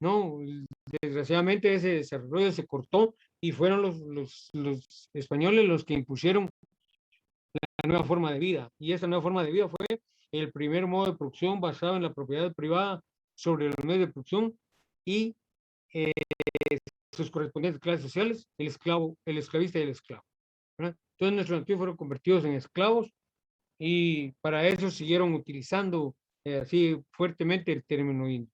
No, desgraciadamente ese desarrollo se cortó y fueron los españoles los que impusieron la nueva forma de vida. Y esa nueva forma de vida fue el primer modo de producción basado en la propiedad privada sobre los medios de producción y sus correspondientes clases sociales, el esclavo, el esclavista y el esclavo. ¿Verdad? Entonces nuestros nativos fueron convertidos en esclavos y para eso siguieron utilizando así fuertemente el término indio.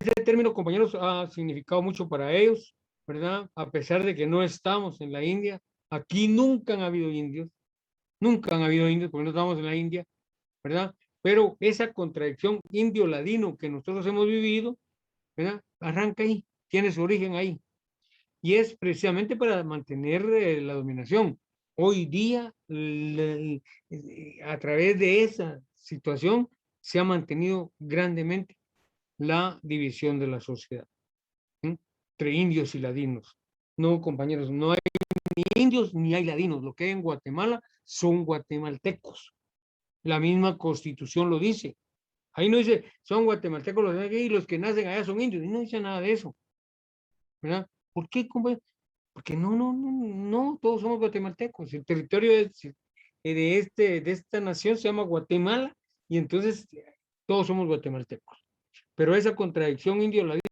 Ese término, compañeros, ha significado mucho para ellos, ¿verdad? A pesar de que no estamos en la India, aquí nunca han habido indios, nunca han habido indios porque no estamos en la India, ¿verdad? Pero esa contradicción indio-ladino que nosotros hemos vivido, ¿verdad? Arranca ahí, tiene su origen ahí. Y es precisamente para mantener la dominación. Hoy día, a través de esa situación, se ha mantenido grandemente la división de la sociedad, ¿sí? Entre indios y ladinos. No, compañeros, no hay ni indios ni hay ladinos. Lo que hay en Guatemala son guatemaltecos. La misma constitución lo dice. Ahí no dice, son guatemaltecos los de aquí y los que nacen allá son indios. Y no dice nada de eso, ¿verdad? ¿Por qué, compañeros? Porque no, todos somos guatemaltecos. El territorio de esta nación se llama Guatemala y entonces todos somos guatemaltecos. Pero esa contradicción indio-ladina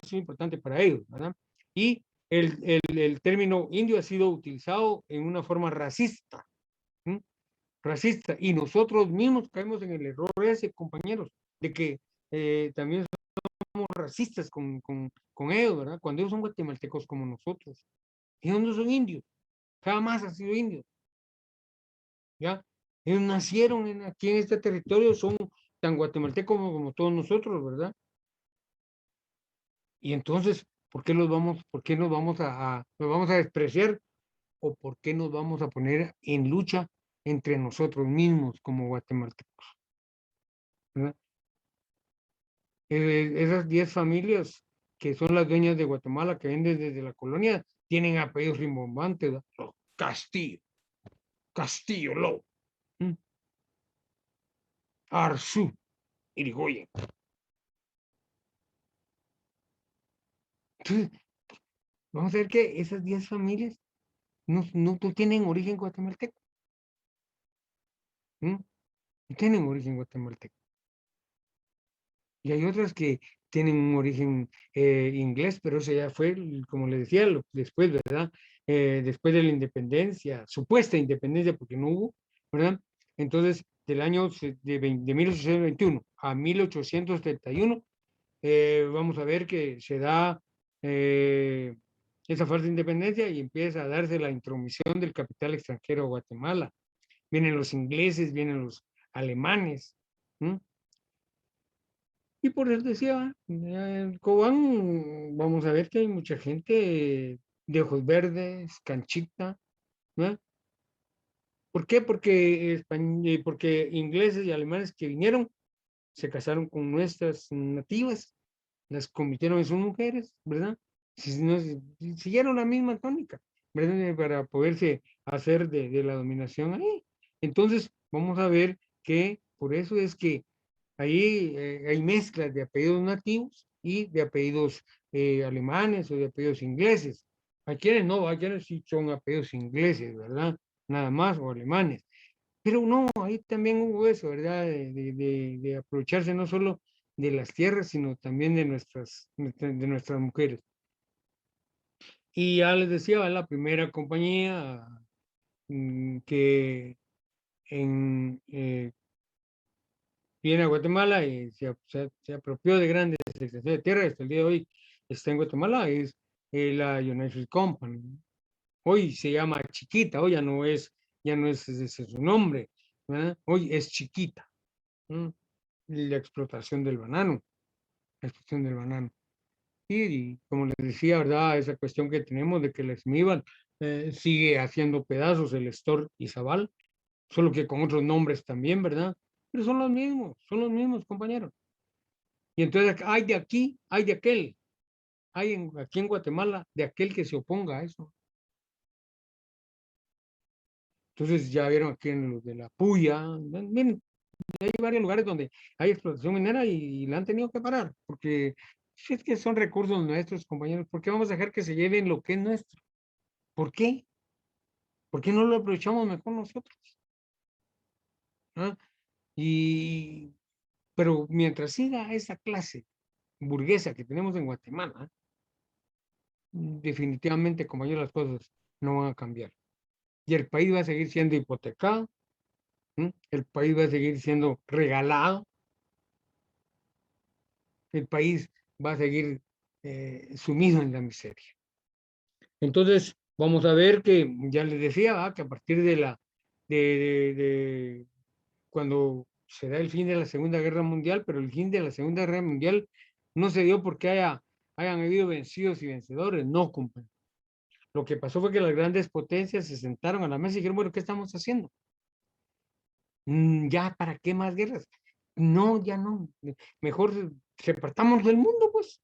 es muy importante para ellos, ¿verdad? Y el término indio ha sido utilizado en una forma racista, ¿sí? Racista, y nosotros mismos caemos en el error ese, compañeros, de que también somos racistas con ellos, ¿verdad? Cuando ellos son guatemaltecos como nosotros. Ellos no son indios, jamás han sido indios, ¿ya? Ellos nacieron aquí en este territorio, son tan guatemaltecos como todos nosotros, ¿verdad? Y entonces, por qué nos vamos nos vamos a despreciar o por qué nos vamos a poner en lucha entre nosotros mismos como guatemaltecos? ¿Verdad? Esas 10 familias que son las dueñas de Guatemala, que venden desde la colonia, tienen apellidos rimbombantes, ¿verdad? Castillo, Castillo, Lobo, Arzú, Irigoyen. Entonces, vamos a ver que esas 10 familias no tienen origen guatemalteco. ¿Mm? No tienen origen guatemalteco. Y hay otras que tienen un origen inglés, pero eso ya fue, como le decía, después, ¿verdad? Después de la independencia, supuesta independencia, porque no hubo, ¿verdad? Entonces, del año de 1821 a 1831, vamos a ver que se da esa falsa independencia y empieza a darse la intromisión del capital extranjero a Guatemala. Vienen los ingleses, vienen los alemanes. ¿Mm? Y por eso decía, en Cobán, vamos a ver que hay mucha gente de ojos verdes, canchita, ¿no? ¿Por qué? Porque ingleses y alemanes que vinieron se casaron con nuestras nativas, las convirtieron en sus mujeres, ¿verdad? Siguieron la misma tónica, ¿verdad? Para poderse hacer de la dominación ahí. Entonces, vamos a ver que por eso es que ahí hay mezclas de apellidos nativos y de apellidos alemanes o de apellidos ingleses. Hay quienes no, hay quienes sí son apellidos ingleses, ¿verdad? Nada más, o alemanes. Pero no, ahí también hubo eso, ¿verdad? De aprovecharse no solo de las tierras, sino también de nuestras mujeres. Y ya les decía, la primera compañía que viene a Guatemala y se apropió de grandes extensiones de tierra, hasta el día de hoy está en Guatemala, es la United Fruit Company. Hoy se llama Chiquita, hoy ya no es ese su nombre, ¿verdad? Hoy es Chiquita. ¿Mm? La explotación del banano, la explotación del banano. Y como les decía, ¿verdad? Esa cuestión que tenemos de que el Esmíbal sigue haciendo pedazos el Estor Izabal, solo que con otros nombres también, ¿verdad? Pero son los mismos, compañeros. Y entonces hay de aquí, hay de aquel, aquí en Guatemala, de aquel que se oponga a eso. Entonces ya vieron aquí en los de la Puya, miren, hay varios lugares donde hay explotación minera y la han tenido que parar, porque si es que son recursos nuestros, compañeros, ¿por qué vamos a dejar que se lleven lo que es nuestro? ¿Por qué? ¿Por qué no lo aprovechamos mejor nosotros? ¿Ah? Y, pero mientras siga esa clase burguesa que tenemos en Guatemala, definitivamente, compañeros, las cosas no van a cambiar. Y el país va a seguir siendo hipotecado, el país va a seguir siendo regalado, el país va a seguir sumido en la miseria. Entonces, vamos a ver que, ya les decía, ¿va? Que a partir de cuando se da el fin de la Segunda Guerra Mundial, pero el fin de la Segunda Guerra Mundial no se dio porque hayan habido vencidos y vencedores, no, compañero. Lo que pasó fue que las grandes potencias se sentaron a la mesa y dijeron, bueno, ¿qué estamos haciendo? Ya, ¿para qué más guerras? No, ya no. Mejor repartamos del mundo, pues.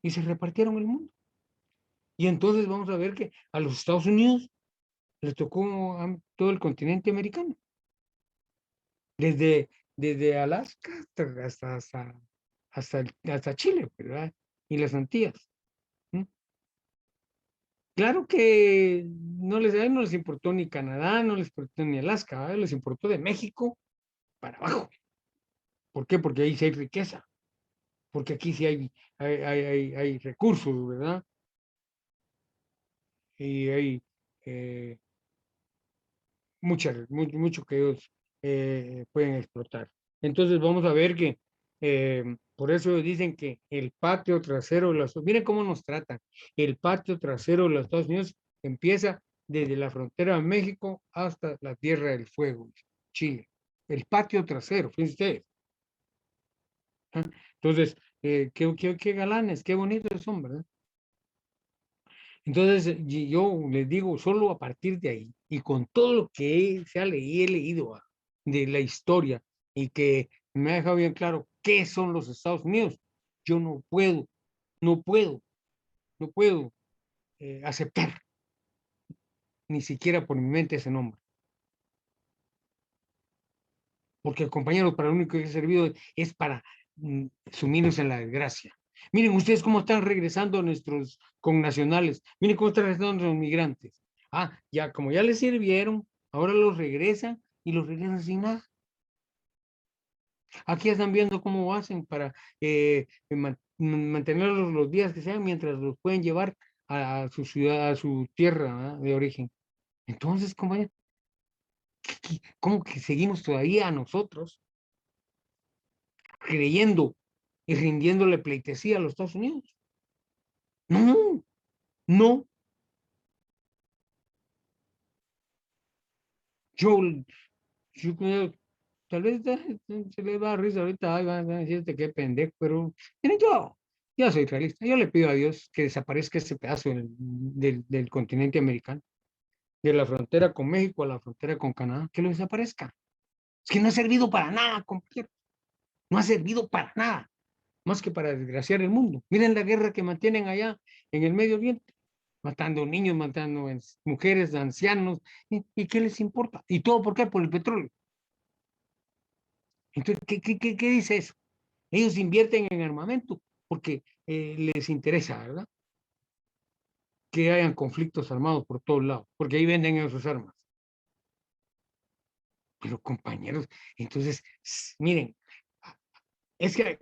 Y se repartieron el mundo. Y entonces vamos a ver que a los Estados Unidos les tocó todo el continente americano, desde, desde Alaska hasta Chile, ¿verdad? Y las Antillas. ¿Mm? Claro que no les importó ni Canadá, no les importó ni Alaska, ¿verdad? Les importó de México para abajo. ¿Por qué? Porque ahí sí hay riqueza, porque aquí sí hay recursos, ¿verdad? Y hay eh, mucho que ellos pueden explotar. Entonces vamos a ver que por eso dicen que el patio trasero de los, miren cómo nos tratan, el patio trasero de los Estados Unidos empieza desde la frontera de México hasta la Tierra del Fuego, Chile. El patio trasero, fíjense ustedes. ¿Ah? Entonces, qué galanes, qué bonitos son, ¿verdad? Entonces, yo les digo, solo a partir de ahí, y con todo lo que he leído de la historia, y que me ha dejado bien claro qué son los Estados Unidos, yo no puedo, no puedo aceptar ni siquiera por mi mente ese nombre. Porque, compañeros, para lo único que he servido es para sumirnos en la desgracia. Miren ustedes cómo están regresando nuestros connacionales. Miren cómo están regresando nuestros migrantes. Ah, ya, como ya les sirvieron, ahora los regresan y los regresan sin nada. Aquí están viendo cómo hacen para mantenerlos los días que sean mientras los pueden llevar a su ciudad, a su tierra, ¿verdad? De origen. Entonces, compañeros, ¿cómo que seguimos todavía a nosotros creyendo y rindiéndole pleitesía a los Estados Unidos? No, no. Yo, yo tal vez se le va a risa ahorita, ay, van a decirte qué pendejo, pero miren, yo soy realista. Yo le pido a Dios que desaparezca ese pedazo del continente americano, de la frontera con México a la frontera con Canadá, que lo desaparezca. Es que no ha servido para nada, compañero. No ha servido para nada, más que para desgraciar el mundo. Miren la guerra que mantienen allá en el Medio Oriente, matando niños, matando mujeres, ancianos, ¿y qué les importa? ¿Y todo por qué? Por el petróleo. Entonces, ¿qué dice eso? Ellos invierten en armamento porque les interesa, ¿verdad? Que hayan conflictos armados por todos lados, porque ahí venden esas armas. Pero compañeros, entonces, miren, es que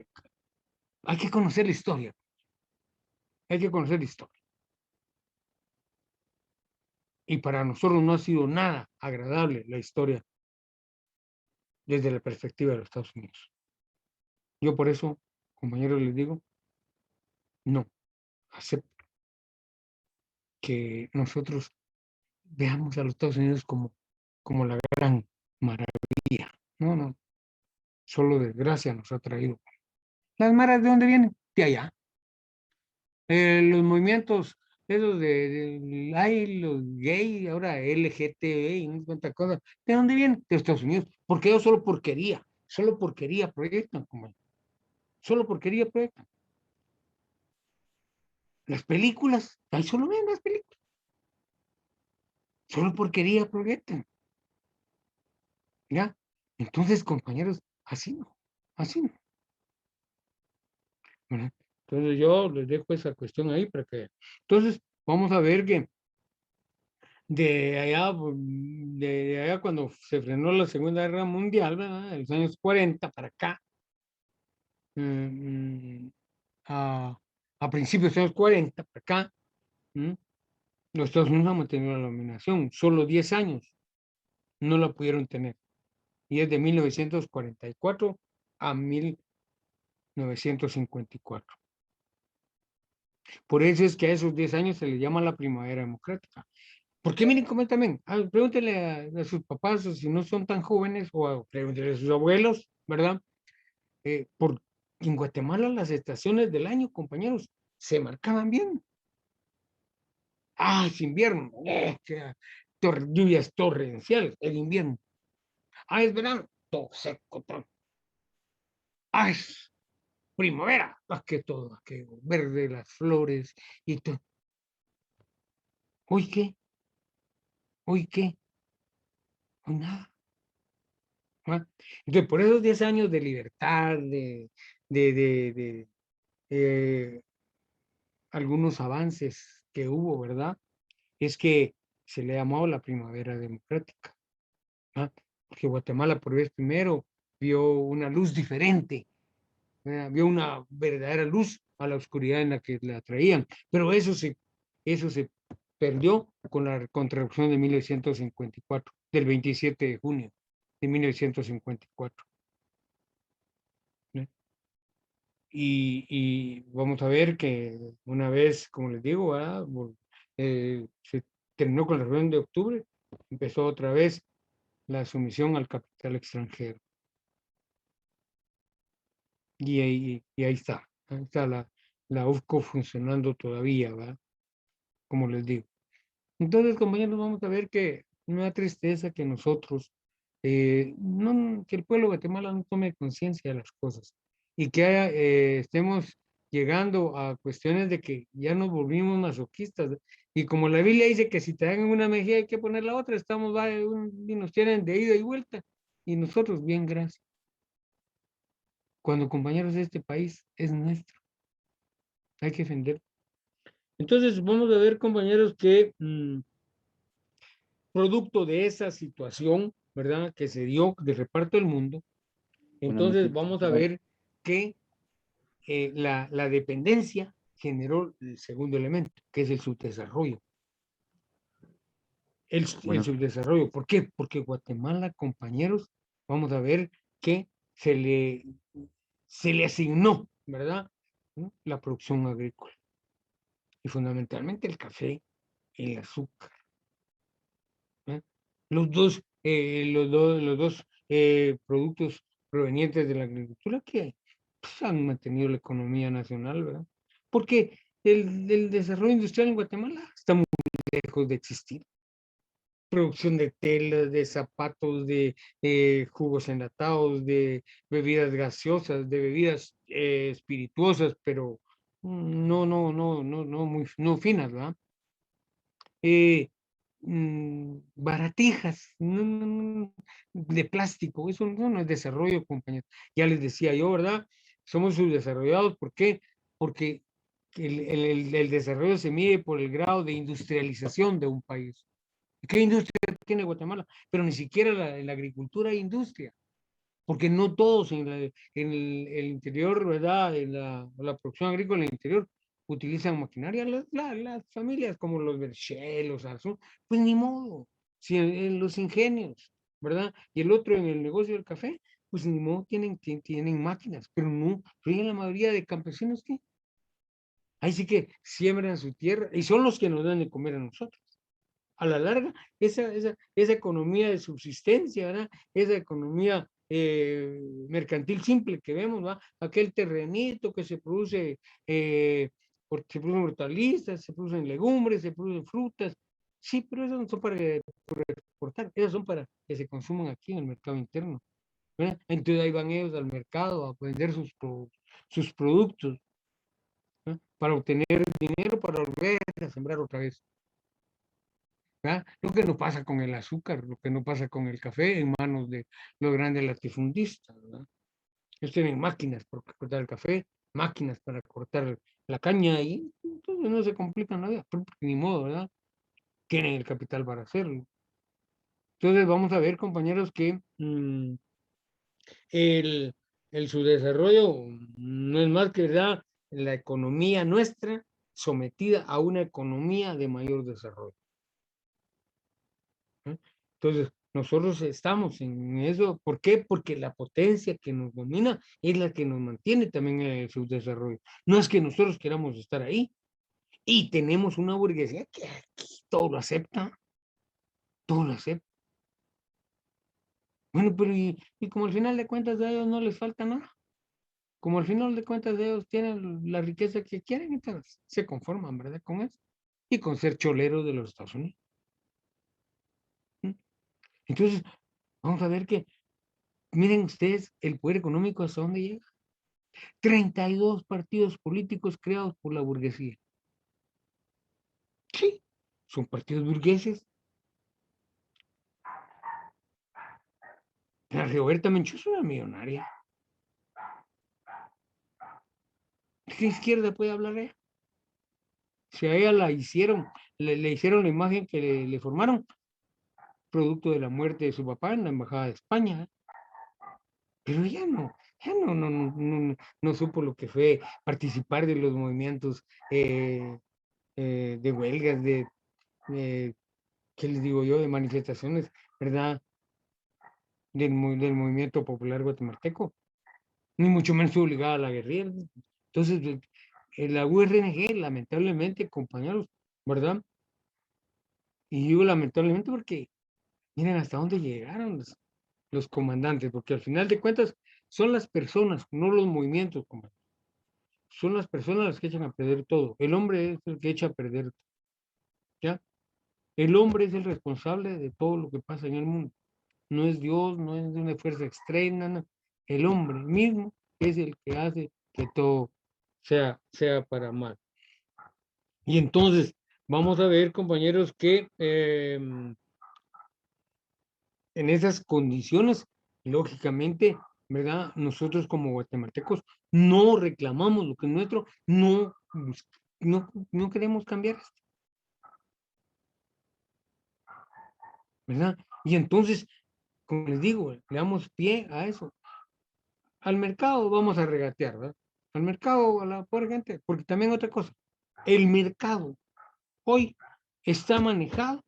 hay que conocer la historia, hay que conocer la historia. Y para nosotros no ha sido nada agradable la historia desde la perspectiva de los Estados Unidos. Yo por eso, compañeros, les digo, no acepto que nosotros veamos a los Estados Unidos como la gran maravilla. No, no, solo desgracia nos ha traído. ¿Las maras de dónde vienen? De allá. Los movimientos, esos hay los gay, ahora LGTB y no sé cuántas cosas, ¿de dónde vienen? De Estados Unidos. Porque ellos solo porquería proyectan, como solo porquería proyectan. Las películas, ahí solo ven las películas, solo porquería proyectan. ¿Ya? Entonces, compañeros, así no, así no. ¿Verdad? Entonces yo les dejo esa cuestión ahí para que... Entonces, vamos a ver que de allá cuando se frenó la Segunda Guerra Mundial, ¿verdad? En los años 40 para acá, mm, a, a principios de los años 40 para acá, los Estados Unidos han mantenido la dominación, solo 10 años no la pudieron tener, y es de 1944 a 1954. Por eso es que a esos 10 años se le llama la primavera democrática. ¿Por qué? Miren, comenten, pregúntenle a sus papás, o si no son tan jóvenes, pregúntenle a sus abuelos, ¿verdad? Por en Guatemala las estaciones del año, compañeros, se marcaban bien. Es invierno, lluvias torrenciales, el invierno. Es verano, todo seco, todo. Es primavera, más que todo, que verde, las flores y todo. ¿Hoy qué? ¿Hoy qué? Hoy nada. ¿Ah? Entonces, por esos 10 años de libertad, de eh, algunos avances que hubo, ¿verdad? Es que se le llamó la primavera democrática, ¿ah? Porque Guatemala por vez primero vio una luz diferente, vio una verdadera luz a la oscuridad en la que la traían, pero eso se perdió con la contrarrevolución de 1954, del 27 de junio de 1954. ¿No? Y vamos a ver que una vez, como les digo, se terminó con la reunión de octubre, empezó otra vez la sumisión al capital extranjero. Y ahí está la UFCO funcionando todavía, ¿verdad? Como les digo. Entonces, compañeros, vamos a ver que no da tristeza que nosotros, que el pueblo de Guatemala no tome conciencia de las cosas y que estemos llegando a cuestiones de que ya nos volvimos masoquistas. Y como la Biblia dice que si te dan una mejilla hay que poner la otra, y nos tienen de ida y vuelta. Y nosotros, bien, gracias. Cuando, compañeros, de este país es nuestro, hay que defender. Entonces, vamos a ver, compañeros, que producto de esa situación, ¿verdad?, que se dio de reparto del mundo, entonces vamos a ver que la dependencia generó el segundo elemento, que es el subdesarrollo. El subdesarrollo, ¿por qué? Porque Guatemala, compañeros, vamos a ver que se le asignó, ¿verdad?, la producción agrícola y fundamentalmente el café, el azúcar. ¿Eh? Los dos productos provenientes de la agricultura que pues, han mantenido la economía nacional, ¿verdad? Porque el desarrollo industrial en Guatemala está muy lejos de existir. Producción de telas, de zapatos, de jugos enlatados, de bebidas gaseosas, de bebidas espirituosas, pero no finas, ¿verdad? Baratijas, de plástico, eso no es desarrollo, compañeros. Ya les decía yo, ¿verdad? Somos subdesarrollados, ¿por qué? Porque el desarrollo se mide por el grado de industrialización de un país. ¿Qué industria tiene Guatemala? Pero ni siquiera en la agricultura hay industria, porque no todos en el interior, ¿verdad? En la producción agrícola en el interior utilizan maquinaria. Las familias como los Berchel, los Arzú, pues ni modo, si en los ingenios, ¿verdad? Y el otro en el negocio del café, pues ni modo, tienen máquinas, pero no, pero la mayoría de campesinos que ahí sí que siembran su tierra y son los que nos dan de comer a nosotros. A la larga, esa economía de subsistencia, ¿verdad? Esa economía mercantil simple que vemos, ¿va? Aquel terrenito que se producen hortalizas, se producen legumbres, se producen frutas. Sí, pero esas no son para exportar, esas son para que se consuman aquí en el mercado interno, ¿verdad? Entonces ahí van ellos al mercado a vender sus productos, ¿no? Para obtener dinero para volver a sembrar otra vez. ¿verdad? Lo que no pasa con el azúcar, lo que no pasa con el café en manos de los grandes latifundistas, ¿verdad? Ellos tienen máquinas para cortar el café, máquinas para cortar la caña y entonces no se complica nada, ni modo, ¿verdad? Tienen el capital para hacerlo. Entonces vamos a ver, compañeros, que el, el subdesarrollo no es más que, ¿verdad?, la economía nuestra sometida a una economía de mayor desarrollo. ¿Eh? Entonces, nosotros estamos en eso. ¿Por qué? Porque la potencia que nos domina es la que nos mantiene también en el subdesarrollo. No es que nosotros queramos estar ahí. Y tenemos una burguesía que aquí todo lo acepta, todo lo acepta. Bueno, pero y como al final de cuentas de ellos no les falta nada, como al final de cuentas de ellos tienen la riqueza que quieren, entonces se conforman, ¿verdad? Con eso. Y con ser choleros de los Estados Unidos. ¿Mm? Entonces, vamos a ver que, miren ustedes, el poder económico hasta dónde llega. 32 partidos políticos creados por la burguesía. Sí, son partidos burgueses. La Rigoberta Menchú es una millonaria. ¿Qué izquierda puede hablar de ella? Si a ella la hicieron, le hicieron la imagen que le formaron, producto de la muerte de su papá en la Embajada de España. Pero ella no supo lo que fue participar de los movimientos de huelgas, de, ¿qué les digo yo?, de manifestaciones, ¿verdad?, del movimiento popular guatemalteco, ni mucho menos obligada a la guerrilla. Entonces, la URNG, lamentablemente, compañeros, ¿verdad? Y digo lamentablemente porque miren hasta dónde llegaron los comandantes, porque al final de cuentas son las personas, no los movimientos, son las personas las que echan a perder todo. El hombre es el que echa a perder, ¿ya? El hombre es el responsable de todo lo que pasa en el mundo. No es Dios, no es una fuerza externa, no. El hombre mismo es el que hace que todo sea para mal. Y entonces, vamos a ver, compañeros, que en esas condiciones, lógicamente, ¿verdad? Nosotros como guatemaltecos no reclamamos lo que es nuestro, no queremos cambiar esto, ¿verdad? Y entonces, como les digo, le damos pie a eso. Al mercado vamos a regatear, ¿verdad? Al mercado, a la pobre gente, porque también otra cosa, el mercado hoy está manejado,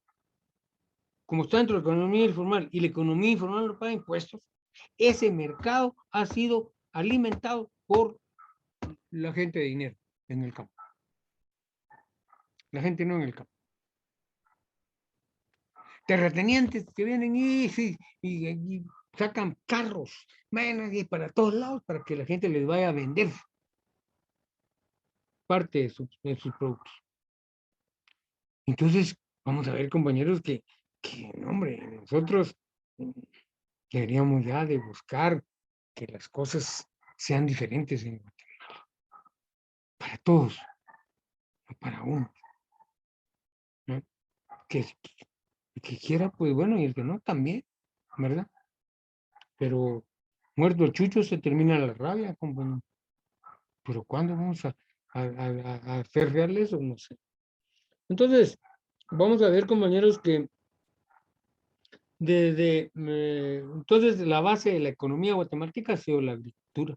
como está dentro de la economía informal y la economía informal no paga impuestos, ese mercado ha sido alimentado por la gente de dinero en el campo. La gente no en el campo. Terratenientes que vienen y sacan carros, y para todos lados para que la gente les vaya a vender parte de sus productos. Entonces, vamos a ver, compañeros, que hombre, nosotros deberíamos ya de buscar que las cosas sean diferentes en Guatemala, para todos, no para uno, ¿no? Que, que quiera, pues bueno, y el que no, también, ¿verdad? Pero muerto el chucho se termina la rabia, compañero. Pero ¿cuándo vamos a hacer real eso? No sé. Entonces, vamos a ver, compañeros, que entonces la base de la economía guatemalteca ha sido la agricultura.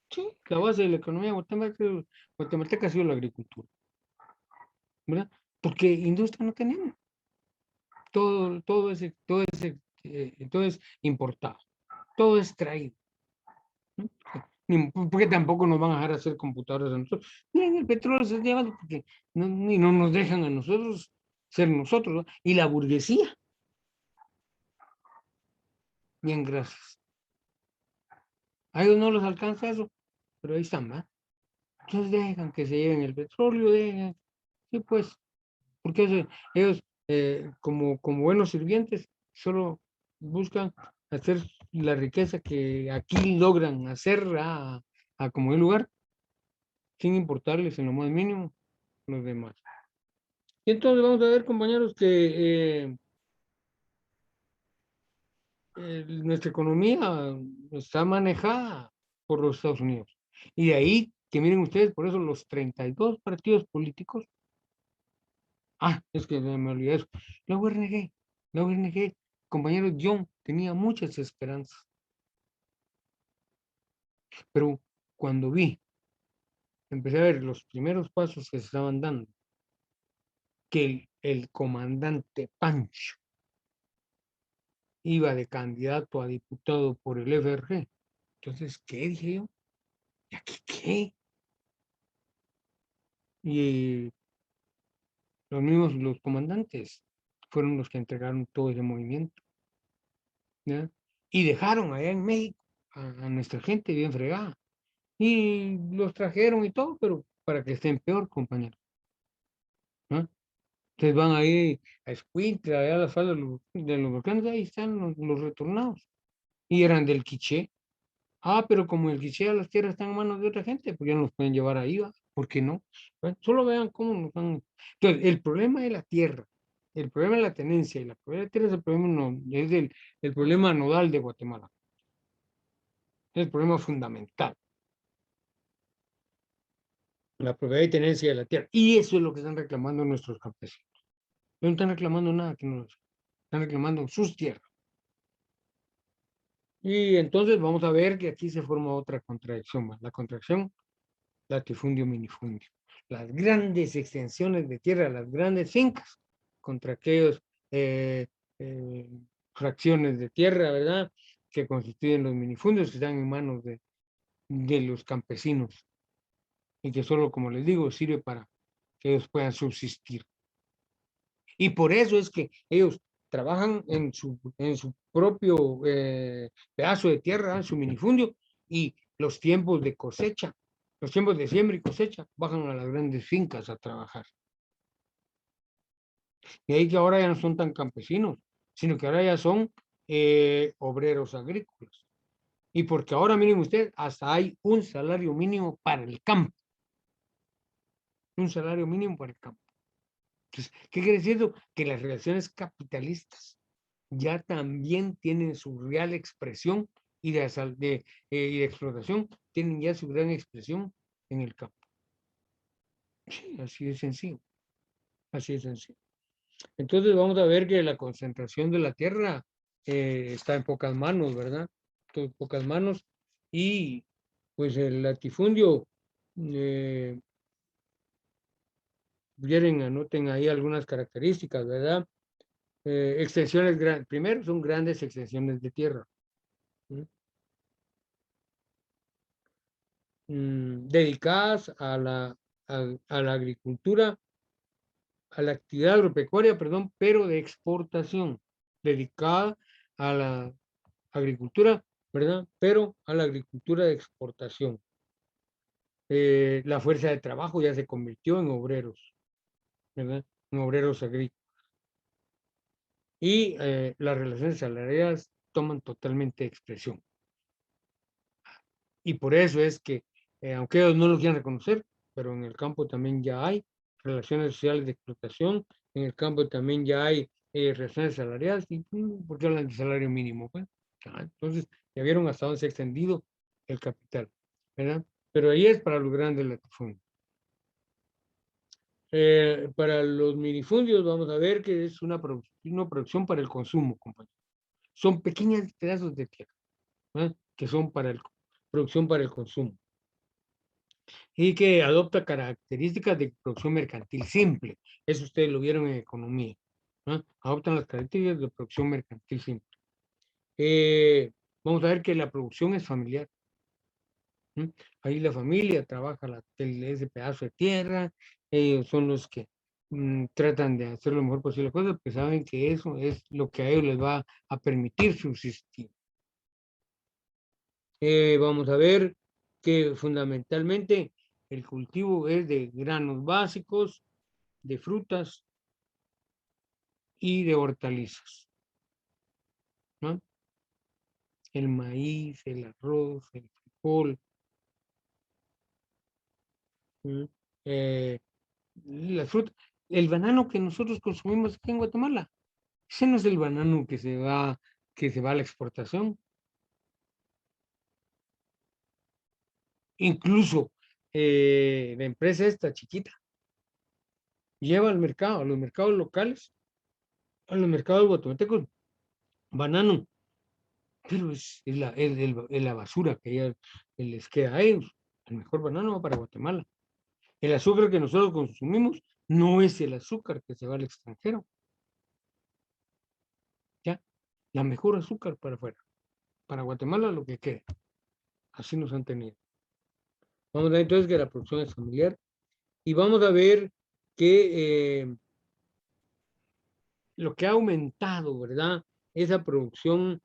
Sí, la base de la economía guatemalteca ha sido la agricultura, ¿verdad? Porque industria no tenemos. Todo es importado, todo es traído, ¿no? Porque tampoco nos van a dejar hacer computadoras a nosotros. Miren, el petróleo se lleva porque no nos dejan a nosotros ser nosotros, ¿no? Y la burguesía, bien, gracias. A ellos no les alcanza eso, pero ahí están, ¿va? Entonces dejan que se lleven el petróleo, dejan, sí, pues, porque ellos como buenos sirvientes solo buscan hacer la riqueza que aquí logran hacer a como el lugar, sin importarles en lo más mínimo los demás. Y entonces vamos a ver, compañeros, que nuestra economía está manejada por los Estados Unidos. Y de ahí que miren ustedes, por eso los 32 partidos políticos, es que me olvidé eso, la URNG, la URNG, compañero John, tenía muchas esperanzas, pero cuando empecé a ver los primeros pasos que se estaban dando, que el comandante Pancho iba de candidato a diputado por el FRG. Entonces, ¿qué dije yo? ¿Y aquí qué? Y los comandantes fueron los que entregaron todo ese movimiento, ¿ya? Y dejaron allá en México a nuestra gente bien fregada. Y los trajeron y todo, pero para que estén peor, compañero, ¿no? Ustedes van ahí a Escuintla, allá a la falda de los volcanes, ahí están los retornados. Y eran del Quiché. Pero como el Quiché a las tierras están en manos de otra gente, pues ya no los pueden llevar ahí, ¿va? ¿Por qué no? Bueno, solo vean cómo nos van. Entonces, el problema de la tierra, el problema de la tenencia y la propiedad de tierra es el problema, no, es el problema nodal de Guatemala. Es el problema fundamental, la propiedad y tenencia de la tierra. Y eso es lo que están reclamando nuestros campesinos. No están reclamando nada que no están reclamando sus tierras. Y entonces vamos a ver que aquí se forma otra contradicción más. La contradicción latifundio minifundio. Las grandes extensiones de tierra, las grandes fincas, contra aquellos eh, eh, fracciones de tierra, ¿verdad? Que constituyen los minifundios que están en manos de los campesinos y que solo, como les digo, sirve para que ellos puedan subsistir. Y por eso es que ellos trabajan en su propio pedazo de tierra, en su minifundio, y los tiempos de cosecha, los tiempos de siembra y cosecha, bajan a las grandes fincas a trabajar. Y ahí que ahora ya no son tan campesinos, sino que ahora ya son obreros agrícolas. Y porque ahora, miren usted, hasta hay un salario mínimo para el campo. Un salario mínimo para el campo. Entonces, ¿qué quiere decir eso? Que las relaciones capitalistas ya también tienen su real expresión y de explotación, tienen ya su gran expresión en el campo. Sí, así de sencillo, así de sencillo. Entonces vamos a ver que la concentración de la tierra está en pocas manos, ¿verdad? En pocas manos y pues el latifundio, quieren, anoten ahí algunas características, ¿verdad? Extensiones grandes, primero son grandes extensiones de tierra. Dedicadas a la agricultura, a la actividad agropecuaria, perdón, pero de exportación, dedicada a la agricultura, ¿verdad? Pero a la agricultura de exportación. La fuerza de trabajo ya se convirtió en obreros, ¿verdad? En obreros agrícolas. Y las relaciones salariales toman totalmente expresión. Y por eso es que, aunque ellos no lo quieran reconocer, pero en el campo también ya hay relaciones sociales de explotación, en el campo también ya hay relaciones salariales, y ¿por qué hablan de salario mínimo? Pues? Entonces, ya vieron hasta dónde se ha extendido el capital, ¿verdad? Pero ahí es para los grandes latifundios. Para los minifundios vamos a ver que es una producción para el consumo, compañeros. Son pequeños pedazos de tierra, ¿verdad? Que son producción para el consumo. Y que adopta características de producción mercantil simple. Eso ustedes lo vieron en economía, ¿no? Adoptan las características de producción mercantil simple. Vamos a ver que la producción es familiar, ¿no? Ahí la familia trabaja ese pedazo de tierra, ellos son los que tratan de hacer lo mejor posible cosas, porque saben que eso es lo que a ellos les va a permitir subsistir. Vamos a ver que fundamentalmente el cultivo es de granos básicos, de frutas y de hortalizas, ¿no? El maíz, el arroz, el frijol, ¿no? Las frutas. el banano que nosotros consumimos aquí en Guatemala, ese no es el banano que se va a la exportación. Incluso la empresa esta chiquita lleva al mercado, a los mercados locales, a los mercados guatemaltecos, banano, pero es la basura que ya les queda a ellos. El mejor banano va para Guatemala. El azúcar que nosotros consumimos no es el azúcar que se va al extranjero. ¿Ya? La mejor azúcar para afuera. Para Guatemala lo que quede. Así nos han tenido. Vamos a ver entonces que la producción es familiar y vamos a ver que lo que ha aumentado, ¿verdad? Esa producción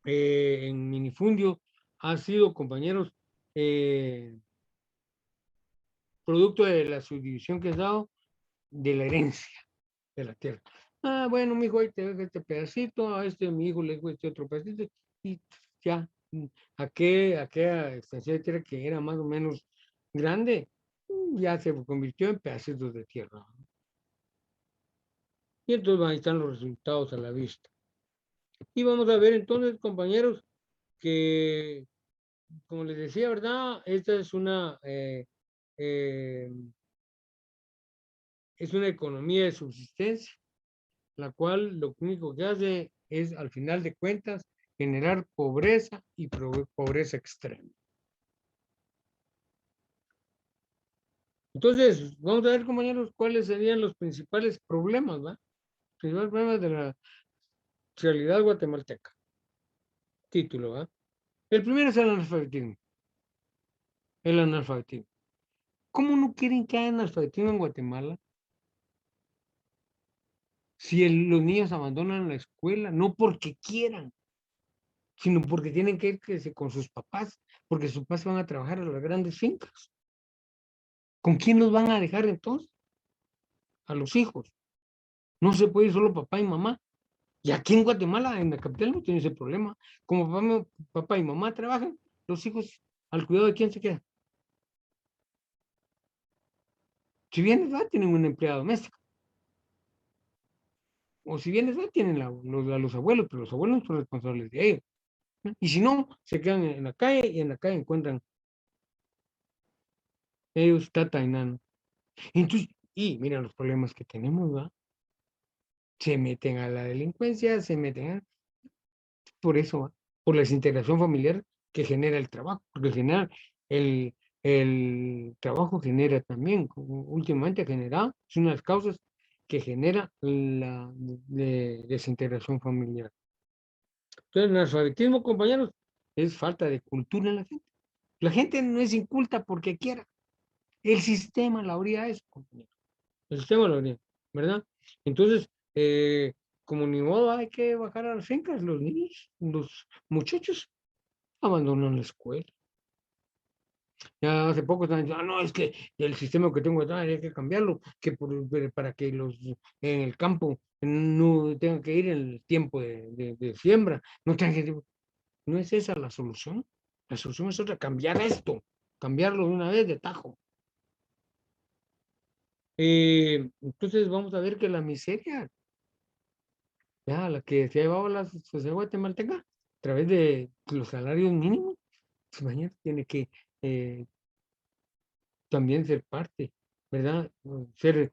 en minifundio ha sido, compañeros, producto de la subdivisión que has dado de la herencia de la tierra. Ah, bueno, mi hijo, ahí te dejo este pedacito, a este mi hijo le dejo este otro pedacito, y ya, aquella extensión de tierra que era más o menos grande, ya se convirtió en pedacitos de tierra. Y entonces ahí están los resultados a la vista. Y vamos a ver entonces, compañeros, que, como les decía, ¿verdad? Esta eh, es una economía de subsistencia, la cual lo único que hace es, al final de cuentas, generar pobreza y pobreza extrema. Entonces, vamos a ver, compañeros, cuáles serían los principales problemas, ¿va? Principales problemas de la realidad guatemalteca. Título, ¿va? El primero es el analfabetismo. El analfabetismo. ¿Cómo no quieren que haya analfabetismo en Guatemala? Si los niños abandonan la escuela, no porque quieran, sino porque tienen que irse con sus papás, porque sus papás van a trabajar a las grandes fincas. ¿Con quién los van a dejar entonces? A los hijos. No se puede ir solo papá y mamá. Y aquí en Guatemala, en la capital, no tiene ese problema. Como papá y mamá trabajan, los hijos, al cuidado de quién se quedan. Si bien les va, tienen una empleada doméstica. O si bien les va, tienen a los abuelos, pero los abuelos son responsables de ellos. Y si no, se quedan en la calle y en la calle encuentran ellos, tata y nano. Entonces, y mira los problemas que tenemos, ¿va? Se meten a la delincuencia, se meten por eso, ¿va? Por la desintegración familiar que genera el trabajo, porque el, el trabajo genera también, últimamente ha generado, es una de las causas que genera la desintegración familiar. Entonces, el analfabetismo, compañeros, es falta de cultura en la gente. La gente no es inculta porque quiera. El sistema la haría eso, compañeros. El sistema lo haría, ¿verdad? Entonces, como ni modo hay que bajar a las fincas, los niños, los muchachos abandonan la escuela. Ya hace poco están diciendo, no, es que el sistema que tengo hay que cambiarlo, para que los en el campo no tengan que ir en el tiempo de siembra, no tengan que, no es esa la solución. La solución es otra, cambiar esto, cambiarlo de una vez de tajo. Entonces vamos a ver que la miseria, ya la que se ha llevado la sociedad guatemalteca a través de los salarios mínimos, pues mañana tiene que también ser parte, ¿verdad? Ser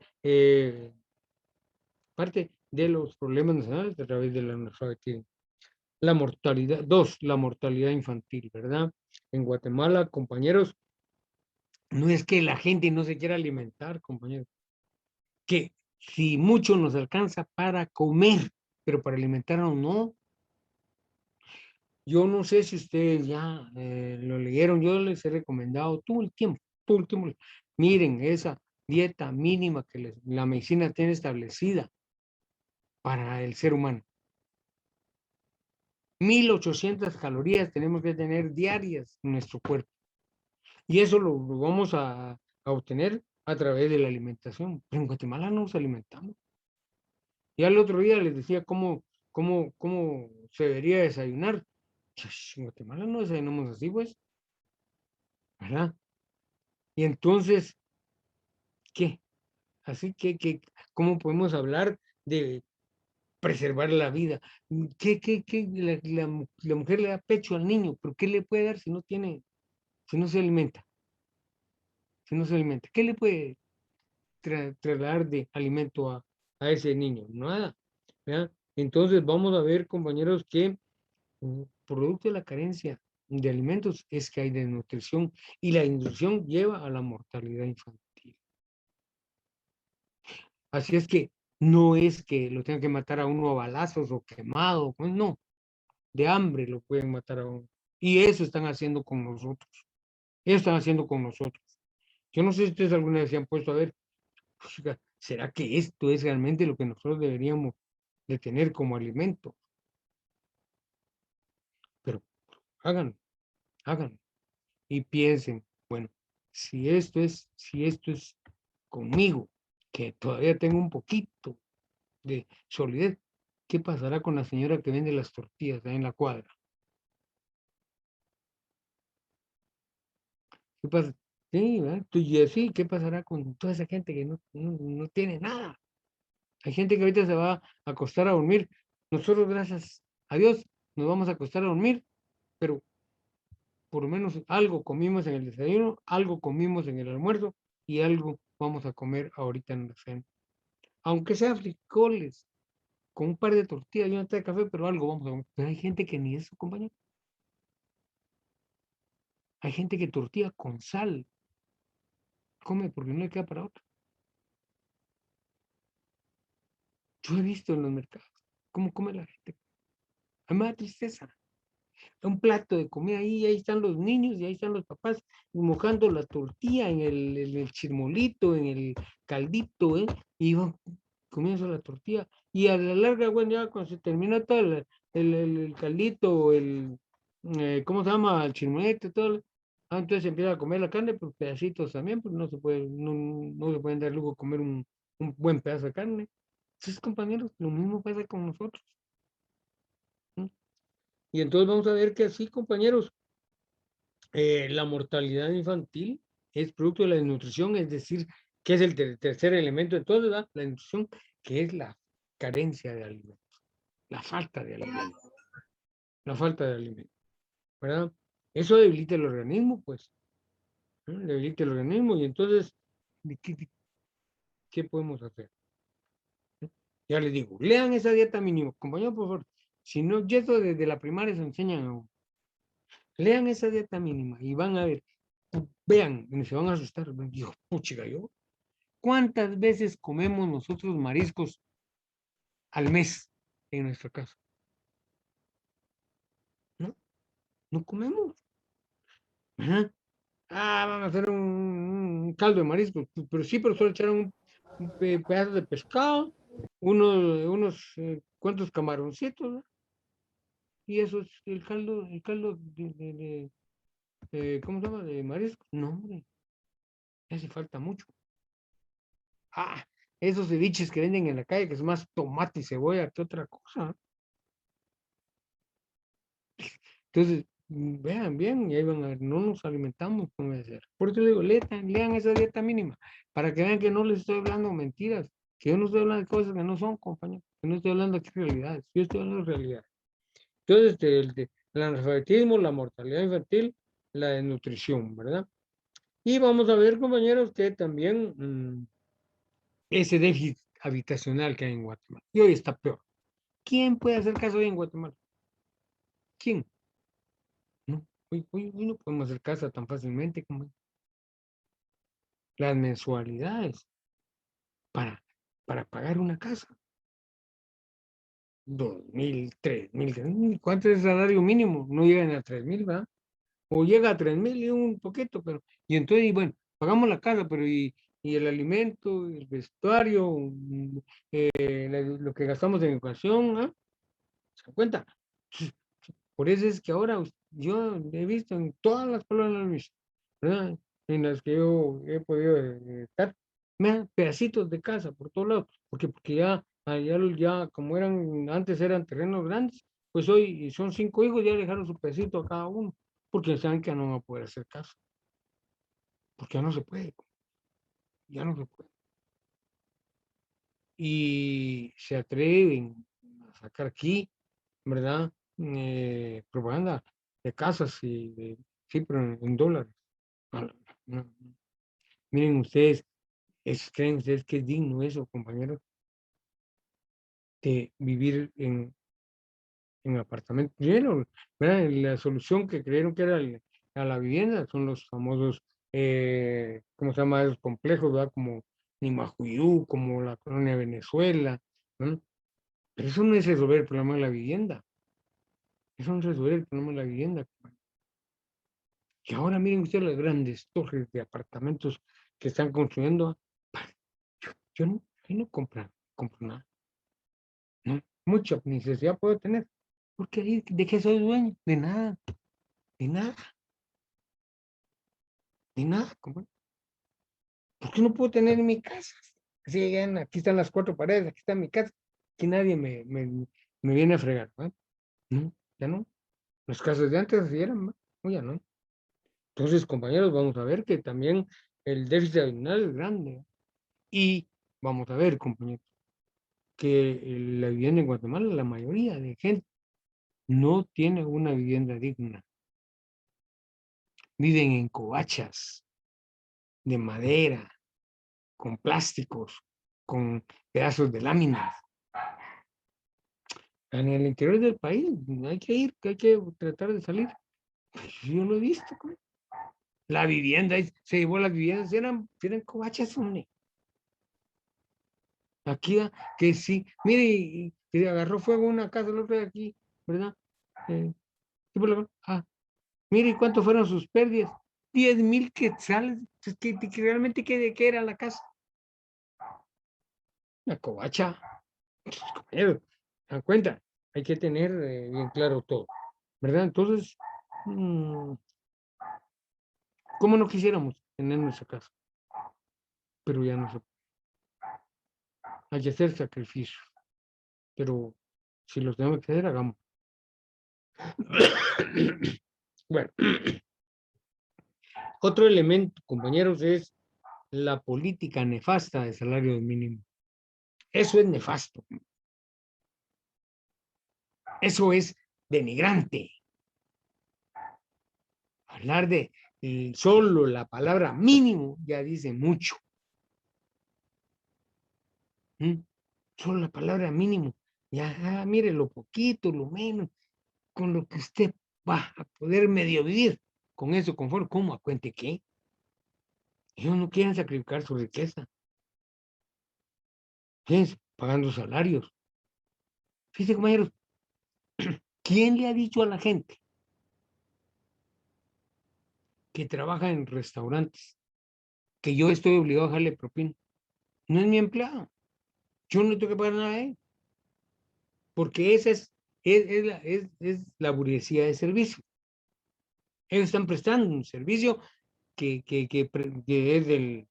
parte de los problemas nacionales a través del analfabetismo. La mortalidad, la mortalidad infantil, ¿verdad? En Guatemala, compañeros, no es que la gente no se quiera alimentar, compañeros, que si mucho nos alcanza para comer, pero para alimentarnos no. Yo no sé si ustedes ya lo leyeron, yo les he recomendado todo el tiempo, miren esa dieta mínima que la medicina tiene establecida para el ser humano. 1800 calorías tenemos que tener diarias en nuestro cuerpo. Y eso lo vamos a obtener a través de la alimentación. Pero en Guatemala no nos alimentamos. Ya el otro día les decía cómo se debería desayunar. En Guatemala no desayunamos así, pues, ¿verdad? Y entonces, ¿qué? Así que, ¿cómo podemos hablar de preservar la vida? La mujer le da pecho al niño, pero ¿qué le puede dar si no tiene, si no se alimenta? Si no se alimenta, ¿qué le puede trasladar de alimento a ese niño? Nada, ¿verdad? Entonces vamos a ver, compañeros, que producto de la carencia de alimentos es que hay desnutrición y la desnutrición lleva a la mortalidad infantil. Así es que no es que lo tengan que matar a uno a balazos o quemado, pues no, de hambre lo pueden matar a uno. Y eso están haciendo con nosotros. Eso están haciendo con nosotros. Yo no sé si ustedes alguna vez se han puesto a ver, ¿será que esto es realmente lo que nosotros deberíamos de tener como alimento? Pero háganlo, háganlo y piensen, bueno, si esto es conmigo, que todavía tengo un poquito de solidez, ¿qué pasará con la señora que vende las tortillas ahí en la cuadra? ¿Qué pasa? Sí, ¿verdad? Y así, ¿qué pasará con toda esa gente que no tiene nada? Hay gente que ahorita se va a acostar a dormir. Nosotros, gracias a Dios, nos vamos a acostar a dormir, pero por lo menos algo comimos en el desayuno, algo comimos en el almuerzo y algo vamos a comer ahorita en la cena. Aunque sea frijoles, con un par de tortillas y una taza de café, pero algo vamos a comer. Pero hay gente que ni eso, compañero. Hay gente que tortilla con sal come porque no le queda para otra. Yo he visto en los mercados cómo come la gente. A mí me da tristeza. Un plato de comida ahí, ahí están los niños y ahí están los papás mojando la tortilla en el chirmolito, en el caldito, ¿eh? Y van comiendo la tortilla. Y a la larga, bueno, ya cuando se termina todo el caldito, ¿cómo se llama? El chirmolito, todo. Entonces se empieza a comer la carne por pedacitos también, pues no se puede, no se pueden dar lujo comer un buen pedazo de carne. Entonces, compañeros, lo mismo pasa con nosotros. ¿Sí? Y entonces vamos a ver que así, compañeros, la mortalidad infantil es producto de la desnutrición, es decir, que es el tercer elemento de todo, ¿verdad? La nutrición, que es la carencia de alimentos, la falta de alimentos, la falta de alimentos, ¿verdad? Eso debilita el organismo, pues, ¿no? Debilita el organismo y entonces, ¿qué podemos hacer? Ya les digo, lean esa dieta mínima, compañero, por favor. Si no, ya eso desde la primaria se enseñan a uno. Lean esa dieta mínima y van a ver, vean, y se van a asustar. Digo, puchiga, yo, ¿cuántas veces comemos nosotros mariscos al mes en nuestra casa? ¿No? No comemos. Ajá. Vamos a hacer un caldo de mariscos, pero sí, pero solo echaron un pedazo de pescado, unos cuantos camaroncitos, ¿no? Y eso es el caldo ¿cómo se llama? De mariscos. No, hombre, hace falta mucho. Esos ceviches que venden en la calle, que es más tomate y cebolla que otra cosa. Entonces, vean bien, y ahí van a ver, no nos alimentamos con ese. Por eso digo, lean esa dieta mínima, para que vean que no les estoy hablando mentiras, que yo no estoy hablando de cosas que no son, compañeros, que no estoy hablando de realidades, yo estoy hablando de realidades. Entonces, el analfabetismo, la mortalidad infantil, la desnutrición, ¿verdad? Y vamos a ver, compañeros, que también ese déficit habitacional que hay en Guatemala. Y hoy está peor. ¿Quién puede hacer caso hoy en Guatemala? ¿Quién? No, hoy no podemos hacer casa tan fácilmente como las mensualidades para, para pagar una casa. 2,000, 3,000. ¿Cuánto es el salario mínimo? No llegan a 3,000, ¿verdad? O llega a 3,000 y un poquito, pero, y entonces, y bueno, pagamos la casa, pero y el alimento, el vestuario, lo que gastamos en educación, ¿ah? ¿Se dan cuenta? Por eso es que ahora yo he visto en todas las colonias, ¿verdad? En las que yo he podido estar, me dan pedacitos de casa por todos lados, porque ya, ya como antes eran terrenos grandes, pues hoy son 5 hijos, ya dejaron su pedacito a cada uno, porque saben que no van a poder hacer casa, porque ya no se puede, ya no se puede. y se atreven a sacar aquí, ¿verdad? Propaganda de casas sí, pero en dólares. No, no. Miren ustedes, ¿creen ustedes que es digno eso, compañeros? De vivir en apartamentos. Primero, ¿verdad? La solución que creyeron que era a la vivienda son los famosos, ¿cómo se llama? Esos complejos, ¿verdad? Como Nimajuyú, como la colonia Venezuela, ¿no? Pero eso no es resolver el problema de la vivienda. Eso no es resolver el problema de la vivienda. Y ahora miren ustedes las grandes torres de apartamentos que están construyendo. Yo no, ahí no compro nada. No, mucha necesidad puedo tener. Porque ahí, ¿de qué soy dueño? De nada, de nada, de nada, compadre. ¿Por qué no puedo tener en mi casa? Así llegan, aquí están las cuatro paredes, aquí está mi casa, que nadie me viene a fregar, ¿no? No, ya no. Las casas de antes así eran, ¿no? No, ya no. Entonces, compañeros, vamos a ver que también el déficit habitacional es grande, ¿no? Y vamos a ver, compañeros, que la vivienda en Guatemala, la mayoría de gente no tiene una vivienda digna. Viven en covachas de madera, con plásticos, con pedazos de láminas. En el interior del país hay que ir, hay que tratar de salir. Pues yo lo he visto. ¿Cómo? La vivienda, se llevó las viviendas, eran covachas, hombre. Aquí, que sí, mire, que agarró fuego una casa, el otro de aquí, ¿verdad? Ah, mire cuánto fueron sus pérdidas. 10,000 quetzales. Que realmente, ¿qué era la casa? Una covacha. Compañeros, ¿se dan cuenta? Hay que tener bien claro todo, ¿verdad? Entonces, ¿cómo no quisiéramos tener nuestra casa? Pero ya no se puede. Hay que hacer sacrificios, pero si los tenemos que hacer, hagamos. Bueno, otro elemento, compañeros, es la política nefasta de salario mínimo. Eso es nefasto. Eso es denigrante. Hablar de solo la palabra mínimo ya dice mucho. Solo la palabra mínimo. Ya, mire, lo poquito, lo menos, con lo que usted va a poder medio vivir. Con eso, conforme, ¿cómo? ¿A cuente qué? Ellos no quieren sacrificar su riqueza. Fíjense, pagando salarios. Fíjense, compañeros, ¿quién le ha dicho a la gente que trabaja en restaurantes que yo estoy obligado a dejarle propina? No es mi empleado. Yo no tengo que pagar nada a él. Porque esa es la burguesía de servicio. Ellos están prestando un servicio que es del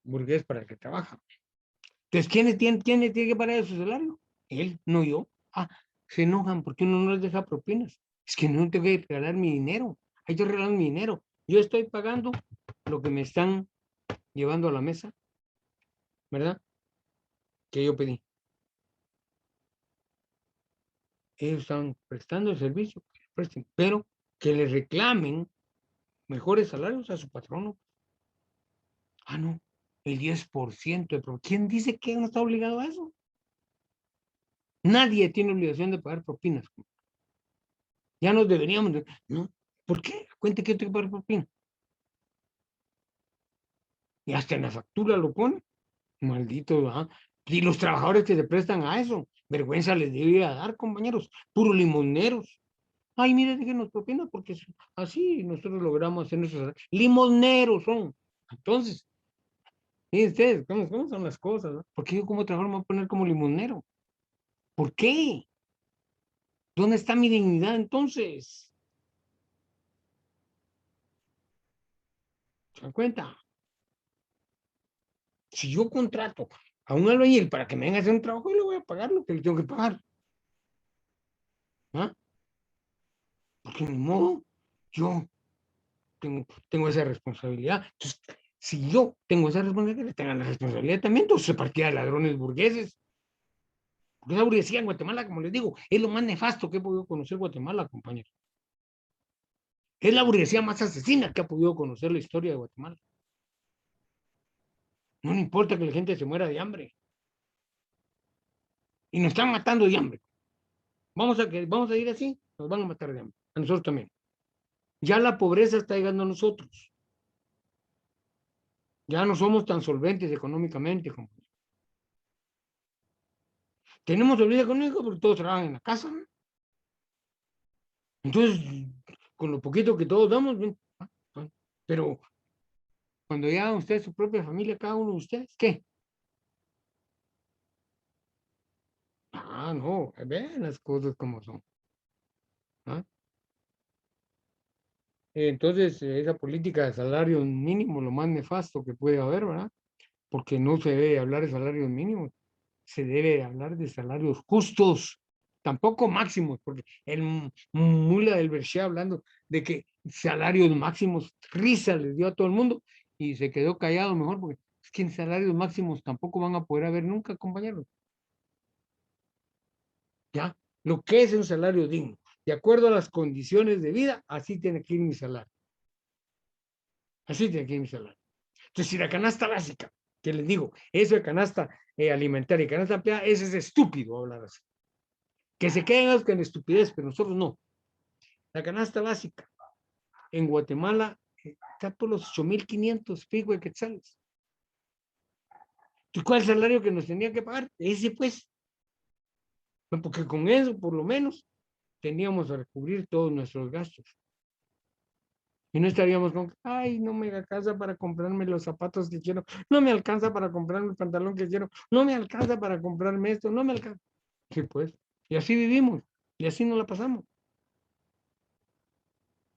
burgués para el que trabaja. Entonces, ¿quién le tiene que pagar su salario? Él, no yo. Ah, se enojan porque uno no les deja propinas. Es que no tengo que regalar mi dinero. Hay que regalar mi dinero. Yo estoy pagando lo que me están llevando a la mesa, ¿verdad? Que yo pedí. Ellos están prestando el servicio, pero que le reclamen mejores salarios a su patrono. Ah, no, el 10% de ¿quién dice que no está obligado a eso? Nadie tiene obligación de pagar propinas. Ya nos deberíamos de, ¿no? ¿Por qué? Cuente que yo tengo que pagar propina. Y hasta en la factura lo pone. Maldito, ¿ah? Y los trabajadores que se prestan a eso, vergüenza les debería dar, compañeros, puros limoneros. Ay, mire, déjenos propina porque así nosotros logramos hacer nuestros limoneros son. Entonces, miren ustedes, ¿cómo son las cosas? ¿No? ¿Por qué yo como trabajador me voy a poner como limonero? ¿Por qué? ¿Dónde está mi dignidad entonces? ¿Se dan cuenta? Si yo contrato a un albañil para que me venga a hacer un trabajo, yo le voy a pagar lo que le tengo que pagar. ¿Ah? Porque ni modo, yo tengo esa responsabilidad. Entonces, Si yo tengo esa responsabilidad, tengan la responsabilidad también, entonces se partía de ladrones burgueses. Porque esa burguesía en Guatemala, como les digo, es lo más nefasto que he podido conocer Guatemala, compañeros. Es la burguesía más asesina que ha podido conocer la historia de Guatemala. No le importa que la gente se muera de hambre. Y nos están matando de hambre. Vamos a ir así, nos van a matar de hambre. A nosotros también. Ya la pobreza está llegando a nosotros. Ya no somos tan solventes económicamente como. Tenemos solvencia económica porque todos trabajan en la casa, ¿no? Entonces, con lo poquito que todos damos, pero cuando ya usted, su propia familia, cada uno de ustedes, ¿qué? No, vean las cosas como son. ¿Ah? Entonces, esa política de salario mínimo, lo más nefasto que puede haber, ¿verdad? Porque no se debe hablar de salarios mínimos, se debe hablar de salarios justos, tampoco máximos, porque el mula del Berché hablando de que salarios máximos, risa les dio a todo el mundo y se quedó callado mejor, porque es que en salarios máximos tampoco van a poder haber nunca, compañeros. ¿Ya? Lo que es un salario digno, de acuerdo a las condiciones de vida, así tiene que ir mi salario. Así tiene que ir mi salario. Entonces, si la canasta básica, que les digo, eso de canasta alimentaria y canasta empleada, eso es estúpido hablar así. Que se queden con estupidez, pero nosotros no. La canasta básica en Guatemala está por los 8.500 pico de quetzales. ¿Y cuál es el salario que nos tenían que pagar? Ese pues. Porque con eso, por lo menos, teníamos a cubrir todos nuestros gastos. Y no estaríamos con, ay, no me alcanza para comprarme los zapatos que quiero, no me alcanza para comprarme el pantalón que quiero, no me alcanza para comprarme esto, no me alcanza. Sí, pues. Y así vivimos, y así nos la pasamos,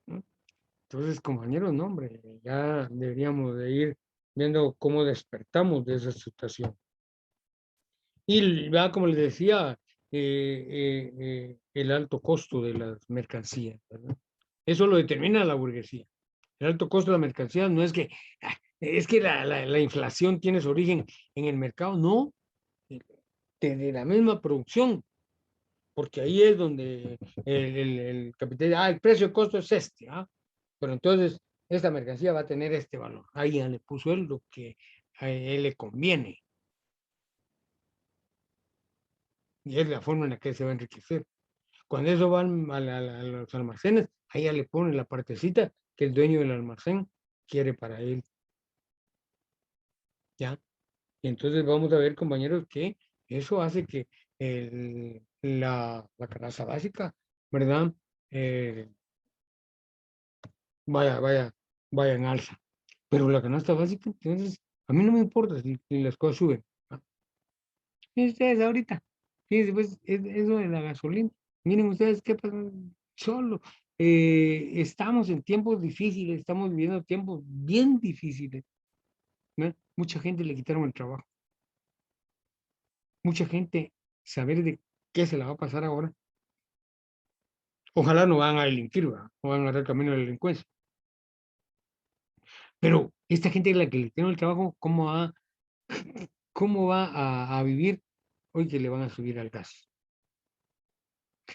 ¿no? Entonces, compañeros, no, hombre, ya deberíamos de ir viendo cómo despertamos de esa situación. Y ya, como les decía, el alto costo de las mercancías, ¿verdad? Eso lo determina la burguesía. El alto costo de la mercancía no es que, es que la inflación tiene su origen en el mercado, no, de la misma producción, porque ahí es donde el capital, el precio de costo es este, ¿ah? Pero entonces esta mercancía va a tener este valor. Ahí ya le puso él lo que a él le conviene. Y es la forma en la que se va a enriquecer. Cuando eso va a los almacenes, ahí ya le pone la partecita que el dueño del almacén quiere para él. ¿Ya? Y entonces vamos a ver, compañeros, que eso hace que la canasta básica, ¿verdad? Eh, vaya en alza. Pero la canasta básica, entonces, a mí no me importa si las cosas suben. ¿Ah? Miren ustedes ahorita, fíjense, pues, eso de la gasolina. Miren ustedes qué pasa. Solo estamos en tiempos difíciles, estamos viviendo tiempos bien difíciles, ¿no? Mucha gente le quitaron el trabajo. Mucha gente saber de qué se la va a pasar ahora. Ojalá no van a delinquir, ¿verdad? No van a agarrar camino de la delincuencia. Pero esta gente a la que le quitaron el trabajo, cómo va a vivir hoy que le van a subir al gas?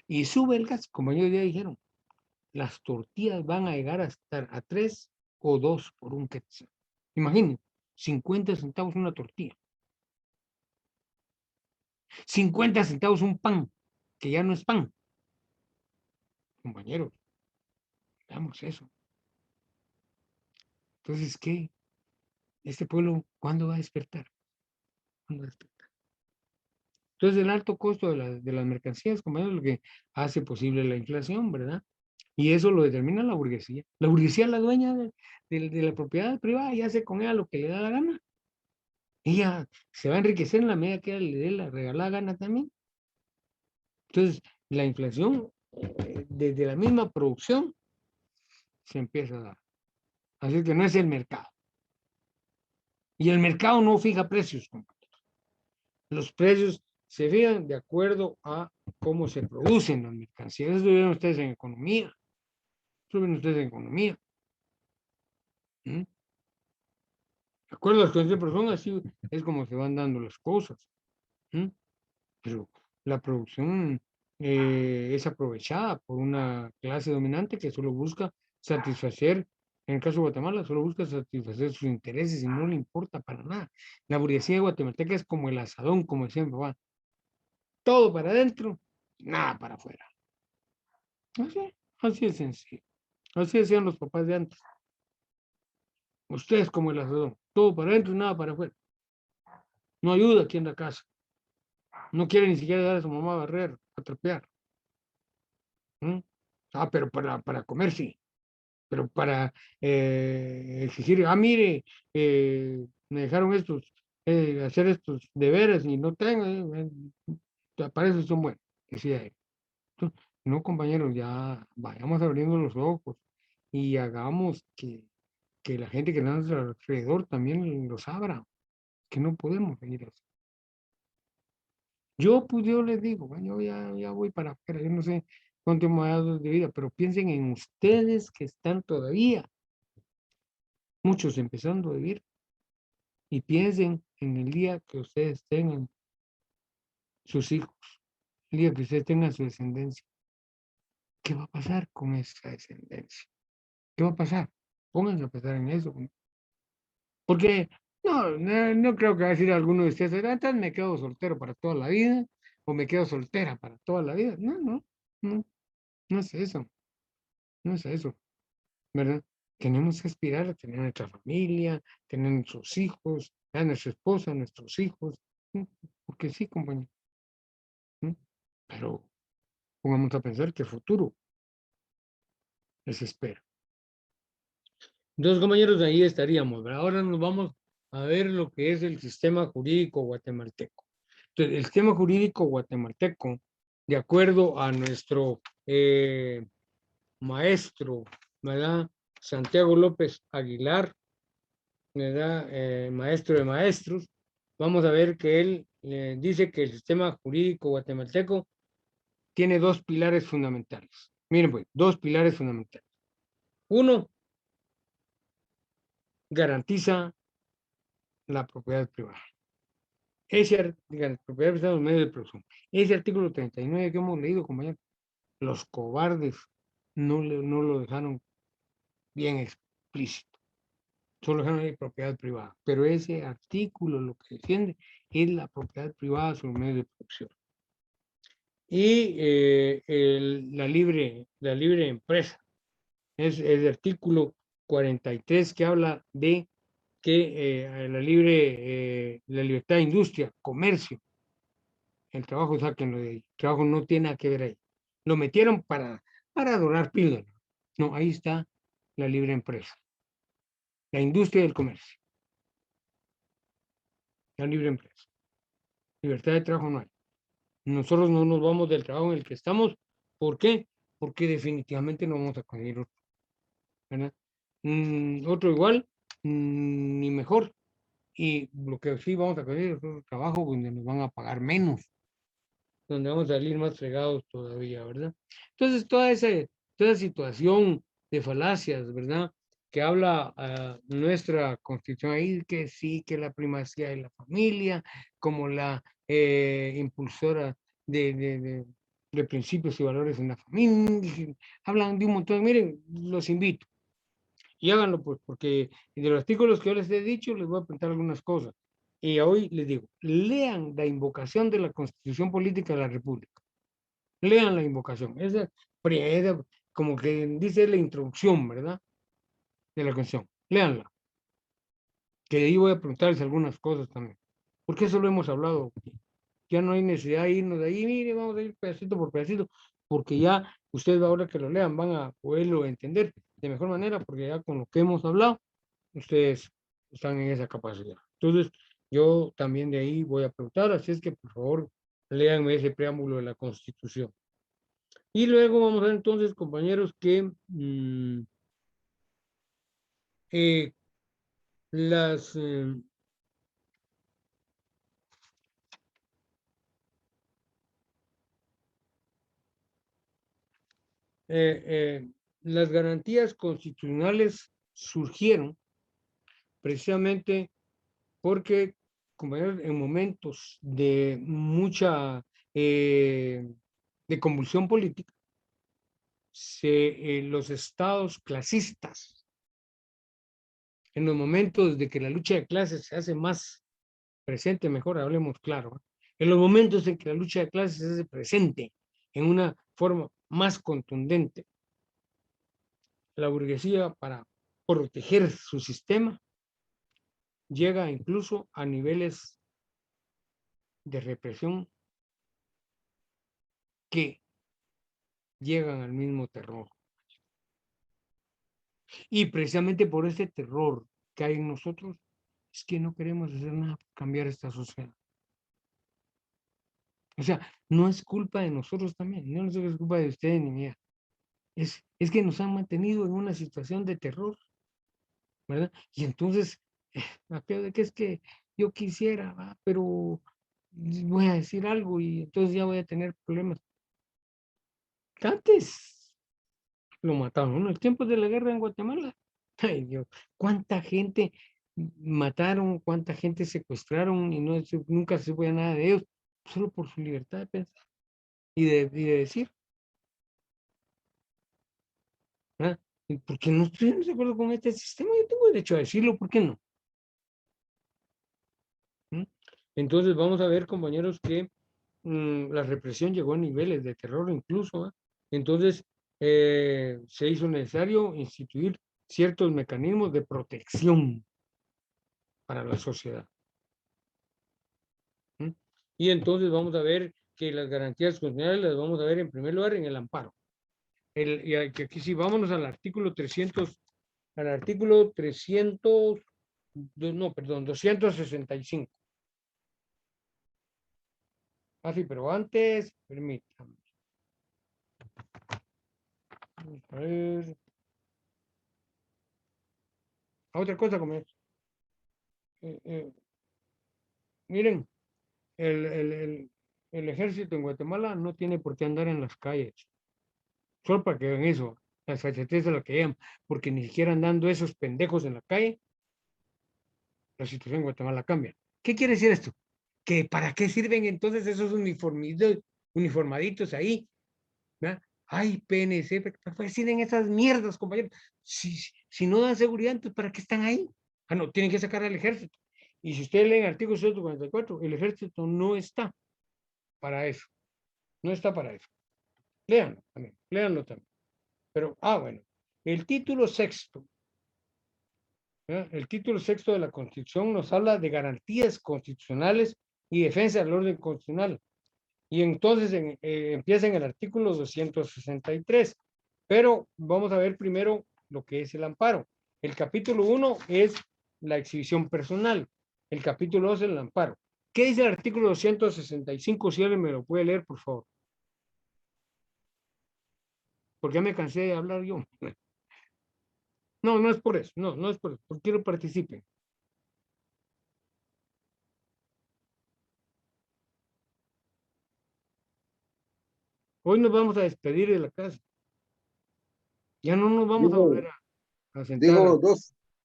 Y sube el gas, como ellos ya dijeron, las tortillas van a llegar a estar a 3 o 2 por un quetzal. Imaginen, 50 centavos una tortilla, 50 centavos un pan, que ya no es pan. Compañeros, veamos eso. Entonces, ¿qué? ¿Este pueblo cuándo va a despertar? ¿Cuándo va a despertar? Entonces, el alto costo de las mercancías, compañeros, es lo que hace posible la inflación, ¿verdad? Y eso lo determina la burguesía. La burguesía es la dueña de la propiedad privada y hace con ella lo que le da la gana. Ella se va a enriquecer en la medida que ella le dé la regalada gana también. Entonces, la inflación, desde la misma producción, se empieza a dar. Así que no es el mercado. Y el mercado no fija precios, compañeros. Los precios se fijan de acuerdo a cómo se producen las mercancías. Eso lo ven ustedes en economía. Eso lo ven ustedes en economía. ¿Mm? acuerdo a las condiciones de producción, así es como se van dando las cosas. ¿Mm? Pero la producción es aprovechada por una clase dominante que solo busca satisfacer, en el caso de Guatemala, solo busca satisfacer sus intereses y no le importa para nada. La burguesía guatemalteca es como el asadón, como decía mi papá, todo para adentro, nada para afuera. Así, así es sencillo. Así decían los papás de antes. Ustedes como el asadón, todo para adentro y nada para afuera. No ayuda aquí en la casa. No quiere ni siquiera dar a su mamá a barrer, a trapear. ¿Mm? Ah, pero para comer sí. Pero para exigir, mire, me dejaron hacer estos deberes y no tengo, para eso son buenos, decía él. Entonces, no, compañeros, ya vayamos abriendo los ojos y hagamos que la gente que está a nuestro alrededor también los abra, que no podemos seguir así. Yo les digo, bueno, ya voy para afuera, yo no sé cuánto me ha dado de vida, pero piensen en ustedes que están todavía, muchos empezando a vivir, y piensen en el día que ustedes tengan sus hijos, el día que ustedes tengan su descendencia. ¿Qué va a pasar con esa descendencia? ¿Qué va a pasar? Pónganse a pensar en eso. Porque no creo que va a decir alguno de ustedes, entonces me quedo soltero para toda la vida o me quedo soltera para toda la vida. No, no es eso, no es eso, ¿verdad? Tenemos que aspirar a tener nuestra familia, tener nuestros hijos, a nuestra esposa, nuestros hijos, ¿sí? Porque sí, compañero, ¿sí? Pero pongamos a pensar que futuro les espera. Entonces, compañeros, ahí estaríamos, ¿verdad? Ahora nos vamos a ver lo que es el sistema jurídico guatemalteco. Entonces, el sistema jurídico guatemalteco, de acuerdo a nuestro maestro, ¿verdad? Santiago López Aguilar, ¿verdad? Maestro de maestros, vamos a ver que él dice que el sistema jurídico guatemalteco tiene dos pilares fundamentales. Miren, pues, dos pilares fundamentales. Uno, garantiza la propiedad privada. La propiedad privada en los medios de producción. Ese artículo 39 que hemos leído, compañeros, los cobardes no lo dejaron bien explícito. Solo dejaron ahí propiedad privada. Pero ese artículo lo que defiende es la propiedad privada sobre los medios de producción. Y la libre empresa. Es el artículo 43 que habla de que la libertad de industria, comercio, el trabajo, sáquenlo de ahí. El trabajo no tiene nada que ver ahí. Lo metieron para donar píldoras. No, ahí está la libre empresa, la industria del comercio, la libre empresa. Libertad de trabajo no hay. Nosotros no nos vamos del trabajo en el que estamos. ¿Por qué? Porque definitivamente no vamos a conseguir otro, ¿verdad? Otro igual, ni mejor. Y lo que sí vamos a conseguir es otro trabajo donde nos van a pagar menos, donde vamos a salir más fregados todavía, ¿verdad? Entonces, toda situación de falacias, ¿verdad? Que habla nuestra constitución ahí, que sí, que la primacía de la familia, como la impulsora de principios y valores en la familia, hablan de un montón. Miren, los invito y háganlo, pues, porque de los artículos que yo les he dicho, les voy a preguntar algunas cosas. Y hoy les digo, lean la invocación de la Constitución Política de la República. Lean la invocación. Esa, como que dice la introducción, ¿verdad? De la Constitución. Leanla. Que de ahí voy a preguntarles algunas cosas también. Porque eso lo hemos hablado. Ya no hay necesidad de irnos de ahí, mire, vamos a ir pedacito por pedacito, porque ya ustedes ahora que lo lean van a poderlo entender de mejor manera, porque ya con lo que hemos hablado, ustedes están en esa capacidad. Entonces, yo también de ahí voy a preguntar, así es que por favor, léanme ese preámbulo de la Constitución. Y luego vamos a ver entonces, compañeros, que eh, las, eh, eh, las garantías constitucionales surgieron precisamente porque, compañeros, en momentos de mucha de convulsión política, los estados clasistas, en los momentos de que la lucha de clases se hace más presente, mejor hablemos claro, en los momentos en que la lucha de clases se hace presente en una forma más contundente, la burguesía, para proteger su sistema, llega incluso a niveles de represión que llegan al mismo terror. Y precisamente por ese terror que hay en nosotros, es que no queremos hacer nada para cambiar esta sociedad. O sea, no es culpa de nosotros también, no es culpa de ustedes ni mía. Es que nos han mantenido en una situación de terror, ¿verdad? Y entonces, aquello de que es que yo quisiera, pero voy a decir algo y entonces ya voy a tener problemas. Antes lo mataron, ¿no? En el tiempo de la guerra en Guatemala. Ay, Dios, cuánta gente mataron, cuánta gente secuestraron y nunca se supo nada de ellos, solo por su libertad de pensar y de decir. ¿Verdad? Porque no estoy de acuerdo con este sistema, yo tengo derecho a decirlo, ¿por qué no? Entonces vamos a ver, compañeros, que la represión llegó a niveles de terror incluso. Entonces se hizo necesario instituir ciertos mecanismos de protección para la sociedad. Y entonces vamos a ver que las garantías constitucionales las vamos a ver en primer lugar en el amparo. Y aquí sí, vámonos al artículo 300, al artículo 300, no, perdón, 265. Ah, sí, pero antes, permítame. Vamos a ver. Otra cosa, como miren, el ejército en Guatemala no tiene por qué andar en las calles. Solo para que vean eso, la sachatez de la que llaman, porque ni siquiera andando esos pendejos en la calle, la situación en Guatemala cambia. ¿Qué quiere decir esto? Que para qué sirven entonces esos uniformaditos ahí, ¿verdad? Ay, PNC, ¿para qué sirven esas mierdas, compañeros? Si no dan seguridad, entonces ¿para qué están ahí? Ah, no, tienen que sacar al ejército. Y si ustedes leen el artículo 144, el ejército no está para eso. No está para eso. Léanlo también, léanlo también. Pero, bueno, el título sexto, ¿verdad? El título sexto de la Constitución nos habla de garantías constitucionales y defensa del orden constitucional. Y entonces empieza en el artículo 263. Pero vamos a ver primero lo que es el amparo. El capítulo 1 es la exhibición personal. El capítulo 2 es el amparo. ¿Qué dice el artículo 265? Si alguien me lo puede leer, por favor. Porque ya me cansé de hablar yo. No, no es por eso. No es por eso. Porque quiero participen. Hoy nos vamos a despedir de la casa. Ya no nos vamos a volver a sentar.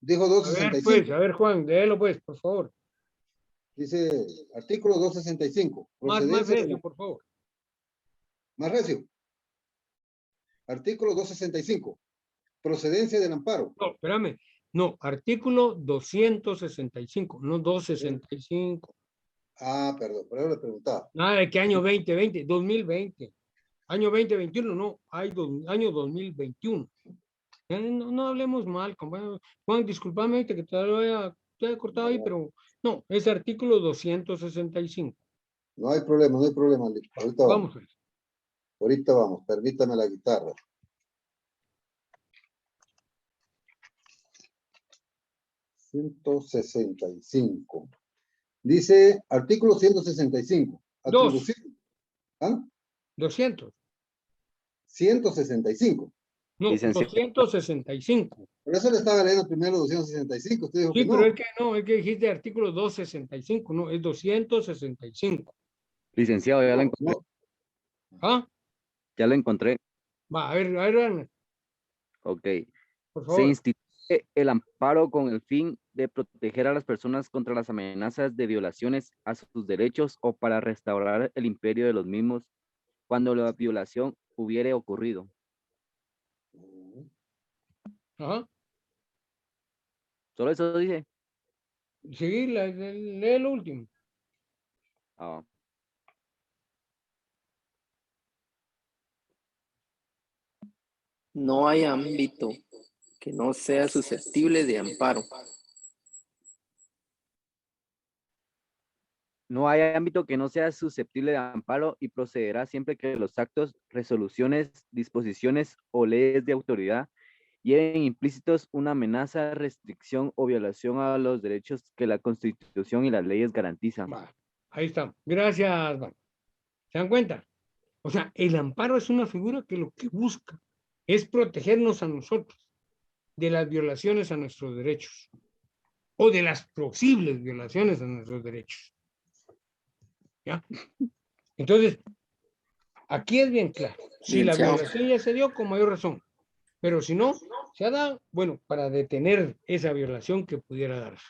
Dijo A 265. ver, Juan, léelo pues, por favor. Dice artículo 265. Más recio, por favor. Más recio. Artículo 265. Procedencia del amparo. No, espérame. No, artículo 265, no 265. Perdón, por eso le preguntaba. Nada de qué año 2020, 2020. Año 2021, no, año 2021. No hablemos mal, compañero. Juan, discúlpame que te lo haya cortado ahí, pero no, es artículo 265. No hay problema, no hay problema. Ahorita vamos. Vamos. Ahorita vamos, permítame la guitarra. 165. Dice artículo 165. Atribución. ¿Ah? 200. 165. No, 265. Por eso le estaba leyendo primero 265. Usted dijo Sí, que pero no. es que dijiste artículo 265, no, es 265. Licenciado, ya lo encontré. ¿Ah? Ya lo encontré. Va, a ver, Ok. por Se favor. instituye el amparo con el fin de proteger a las personas contra las amenazas de violaciones a sus derechos o para restaurar el imperio de los mismos cuando la violación hubiere ocurrido. Ajá. Solo eso dice. Sí, lee lo último. Ah, No hay ámbito que no sea susceptible de amparo. no hay ámbito que no sea susceptible de amparo y procederá siempre que los actos, resoluciones, disposiciones o leyes de autoridad lleven implícitos una amenaza, restricción o violación a los derechos que la Constitución y las leyes garantizan. Va, ahí está. Gracias, Van. ¿Se dan cuenta? O sea, el amparo es una figura que lo que busca es protegernos a nosotros de las violaciones a nuestros derechos o de las posibles violaciones a nuestros derechos. ¿Ya? Entonces, aquí es bien claro. Si la Licenciado. violación ya se dio, con mayor razón. Pero si no, se ha dado, bueno, para detener esa violación que pudiera darse.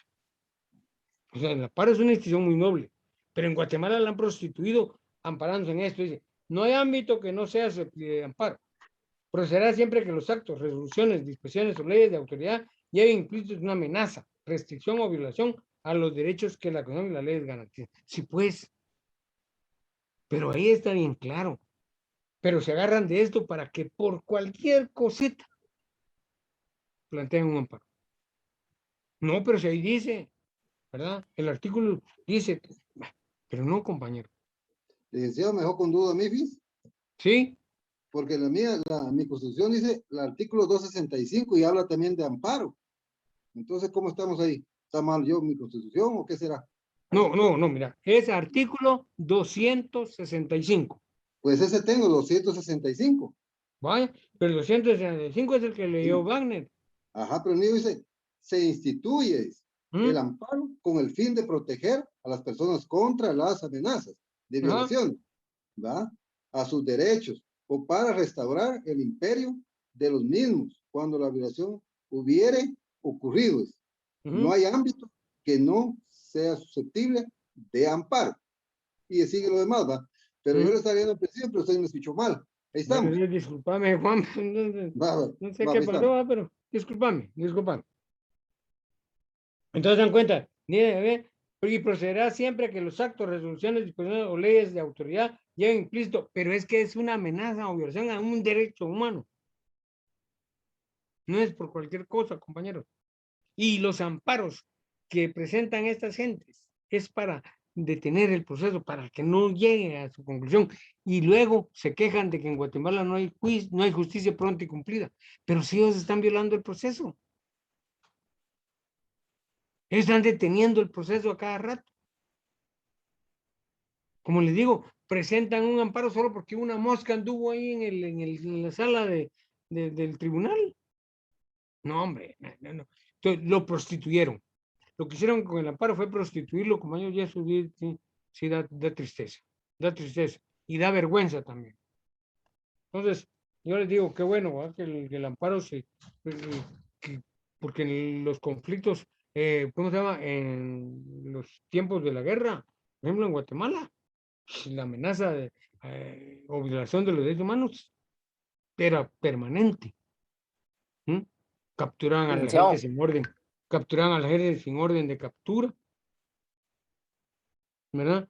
O sea, el amparo es una institución muy noble, pero en Guatemala la han prostituido amparándose en esto. Dice, no hay ámbito que no sea de amparo. Procederá siempre que los actos, resoluciones, disposiciones o leyes de autoridad lleven implícitos una amenaza, restricción o violación a los derechos que la Constitución y la ley garantizan. Sí, pues, pero ahí está bien claro. Pero se agarran de esto para que por cualquier cosita planteen un amparo. No, pero si ahí dice, ¿verdad? El artículo dice, pero no, compañero. Licenciado, me dejó con duda a mí, ¿vis? ¿Sí? Porque la mía, mi constitución dice el artículo 265 y habla también de amparo. Entonces, ¿cómo estamos ahí? ¿Está mal yo mi constitución o qué será? No, mira, es artículo 265. Pues ese tengo, 265. Vaya, pero el 265 es el que leyó Sí. Wagner. Ajá, pero el mío dice, se instituye el amparo con el fin de proteger a las personas contra las amenazas de violación, ¿va? A sus derechos o para restaurar el imperio de los mismos cuando la violación hubiere ocurrido. No hay ámbito que no sea susceptible de amparo. Y sigue lo demás, ¿va? Pero yo le estaba viendo al principio, pero usted me escuchó mal. Ahí estamos. Bueno, discúlpame, Juan. No sé qué ahí pasó, estamos. pero discúlpame. Entonces, dan cuenta, y procederá siempre que los actos, resoluciones, disposiciones o leyes de autoridad lleven implícito, pero es que es una amenaza o violación a un derecho humano. No es por cualquier cosa, compañeros. Y los amparos que presentan estas gentes es para detener el proceso, para que no llegue a su conclusión. Y luego se quejan de que en Guatemala no hay no hay justicia pronta y cumplida. Pero si ellos están violando el proceso. Ellos están deteniendo el proceso a cada rato. Como les digo, presentan un amparo solo porque una mosca anduvo ahí en la sala del tribunal. No, hombre, no. Entonces, lo prostituyeron. Lo que hicieron con el amparo fue prostituirlo, como ellos ya subí, sí da tristeza y da vergüenza también. Entonces, yo les digo, qué bueno, ¿verdad? Que el amparo porque en los conflictos, ¿cómo se llama? En los tiempos de la guerra, por ejemplo, en Guatemala, la amenaza o violación de los derechos humanos era permanente. ¿Mm? Capturaban a la gente Licenciado. sin orden, capturaban a la gente sin orden de captura, ¿verdad?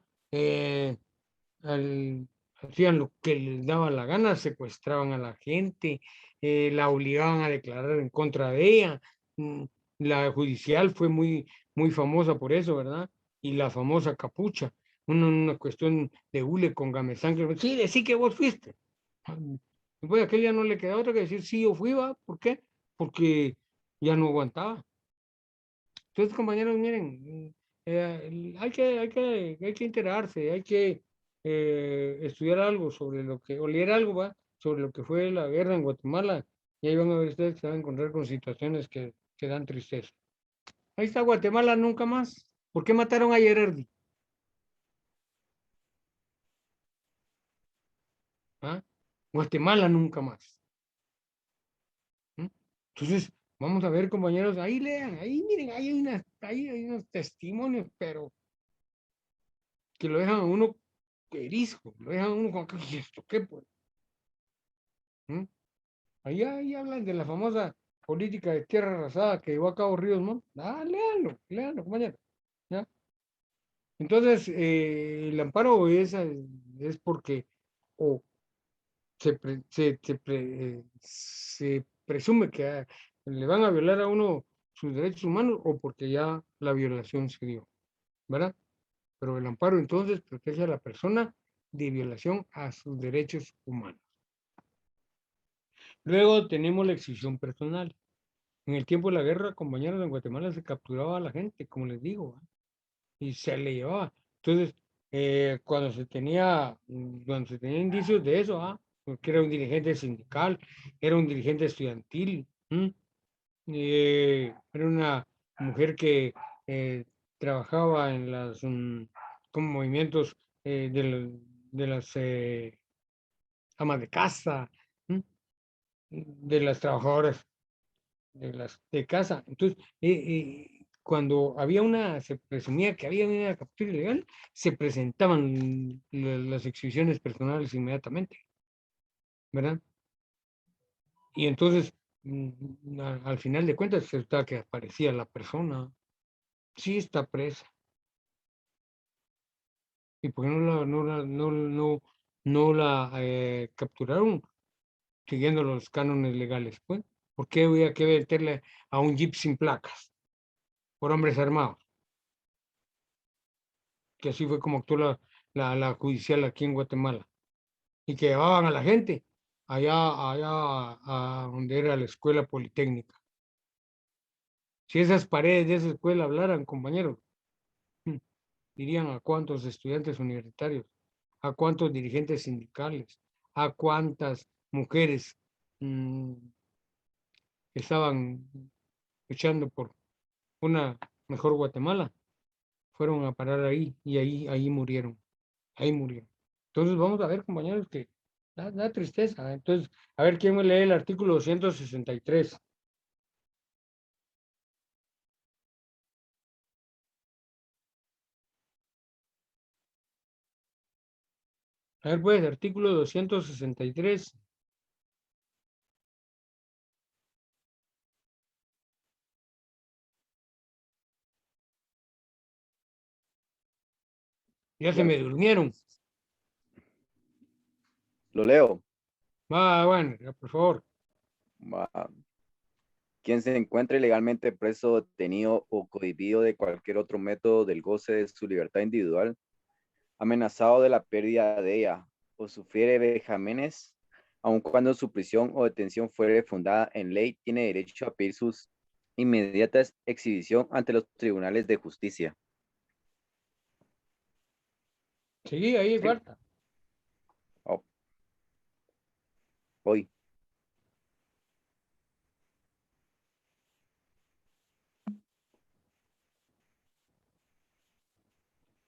Hacían lo que les daba la gana, secuestraban a la gente, la obligaban a declarar en contra de ella. La judicial fue muy famosa por eso, ¿verdad? Y la famosa capucha, una cuestión de hule con gamesán, que sí, decí que vos fuiste. Después de aquel ya no le queda otra que decir, sí, yo fui, ¿va? ¿Por qué? Porque ya no aguantaba. Entonces, compañeros, miren, hay que enterarse, hay que estudiar algo sobre lo que, o leer algo, ¿va? Sobre lo que fue la guerra en Guatemala, y ahí van a ver ustedes que se van a encontrar con situaciones que dan tristeza. Ahí está Guatemala nunca más. ¿Por qué mataron a Gerardi? ¿Ah? Guatemala nunca más. ¿Mm? Entonces, Vamos a ver, compañeros, ahí lean, ahí miren, hay unos testimonios, pero que lo dejan a uno erizco, lo dejan a uno con, ¿y esto qué pues? ¿Mm? Ahí hablan de la famosa política de tierra arrasada que llevó a cabo Ríos Montt. Léanlo, compañeros. ¿Ya? Entonces, el amparo es porque o se presume que le van a violar a uno sus derechos humanos o porque ya la violación se dio, ¿verdad? Pero el amparo entonces protege a la persona de violación a sus derechos humanos. Luego tenemos la exhibición personal. En el tiempo de la guerra, compañeros, en Guatemala se capturaba a la gente, como les digo, ¿va? Y se le llevaba. Entonces, cuando se tenía indicios de eso, porque era un dirigente sindical, era un dirigente estudiantil, era una mujer que trabajaba en como movimientos de las amas de casa, ¿m? De las trabajadoras de casa. Entonces, cuando se presumía que había una captura ilegal, se presentaban las exhibiciones personales inmediatamente, ¿verdad? Y entonces, al final de cuentas, resulta que aparecía la persona, sí está presa. ¿Y por qué no la capturaron siguiendo los cánones legales? Pues, ¿por qué había que meterle a un jeep sin placas por hombres armados? Que así fue como actuó la judicial aquí en Guatemala, y que llevaban a la gente allá a donde era la escuela politécnica. Si esas paredes de esa escuela hablaran, compañeros, dirían a cuántos estudiantes universitarios, a cuántos dirigentes sindicales, a cuántas mujeres estaban luchando por una mejor Guatemala, fueron a parar ahí y ahí murieron. Ahí murió. Entonces vamos a ver, compañeros, que da tristeza. Entonces, a ver quién me lee el artículo 263. A ver, pues, artículo 263. Ya se me durmieron. Lo leo. Bueno, ya, por favor. Va. Quien se encuentre ilegalmente preso, detenido o cohibido de cualquier otro método del goce de su libertad individual, amenazado de la pérdida de ella, o sufriere vejámenes, aun cuando su prisión o detención fuere fundada en ley, tiene derecho a pedir su inmediata exhibición ante los tribunales de justicia. Sí, ahí Sí. falta. Oh. Voy.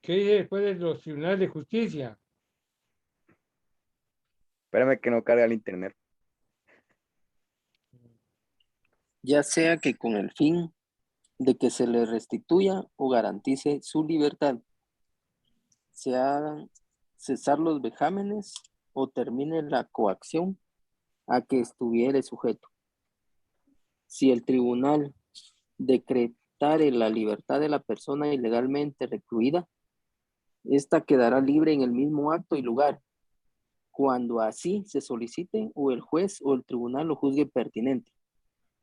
¿Qué dice después de los tribunales de justicia? Espérame que no carga el internet. Ya sea que con el fin de que se le restituya o garantice su libertad, se hagan cesar los vejámenes o termine la coacción a que estuviere sujeto. Si el tribunal decretare la libertad de la persona ilegalmente recluida, esta quedará libre en el mismo acto y lugar, cuando así se solicite o el juez o el tribunal lo juzgue pertinente.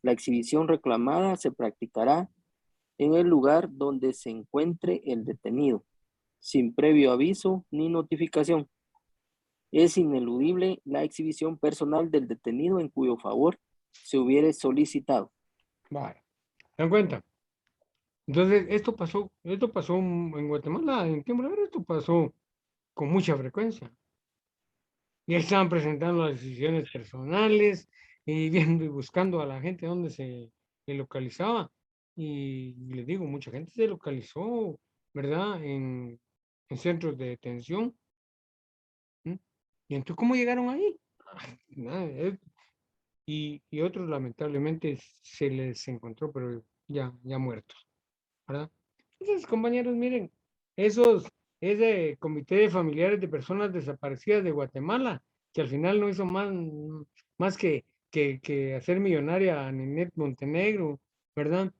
La exhibición reclamada se practicará en el lugar donde se encuentre el detenido, sin previo aviso ni notificación. Es ineludible la exhibición personal del detenido en cuyo favor se hubiere solicitado. Vale. ¿Se dan cuenta? Entonces, esto pasó en Guatemala, en tiempo de la guerra, esto pasó con mucha frecuencia. Ya estaban presentando las decisiones personales y viendo y buscando a la gente donde se localizaba. Y les digo, mucha gente se localizó, ¿verdad? En centros de detención. ¿Mm? ¿Y entonces cómo llegaron ahí? Nada, y otros lamentablemente se les encontró, pero ya muertos, ¿verdad? Entonces, compañeros, miren, ese comité de familiares de personas desaparecidas de Guatemala, que al final no hizo más que hacer millonaria a Ninette Montenegro, ¿verdad?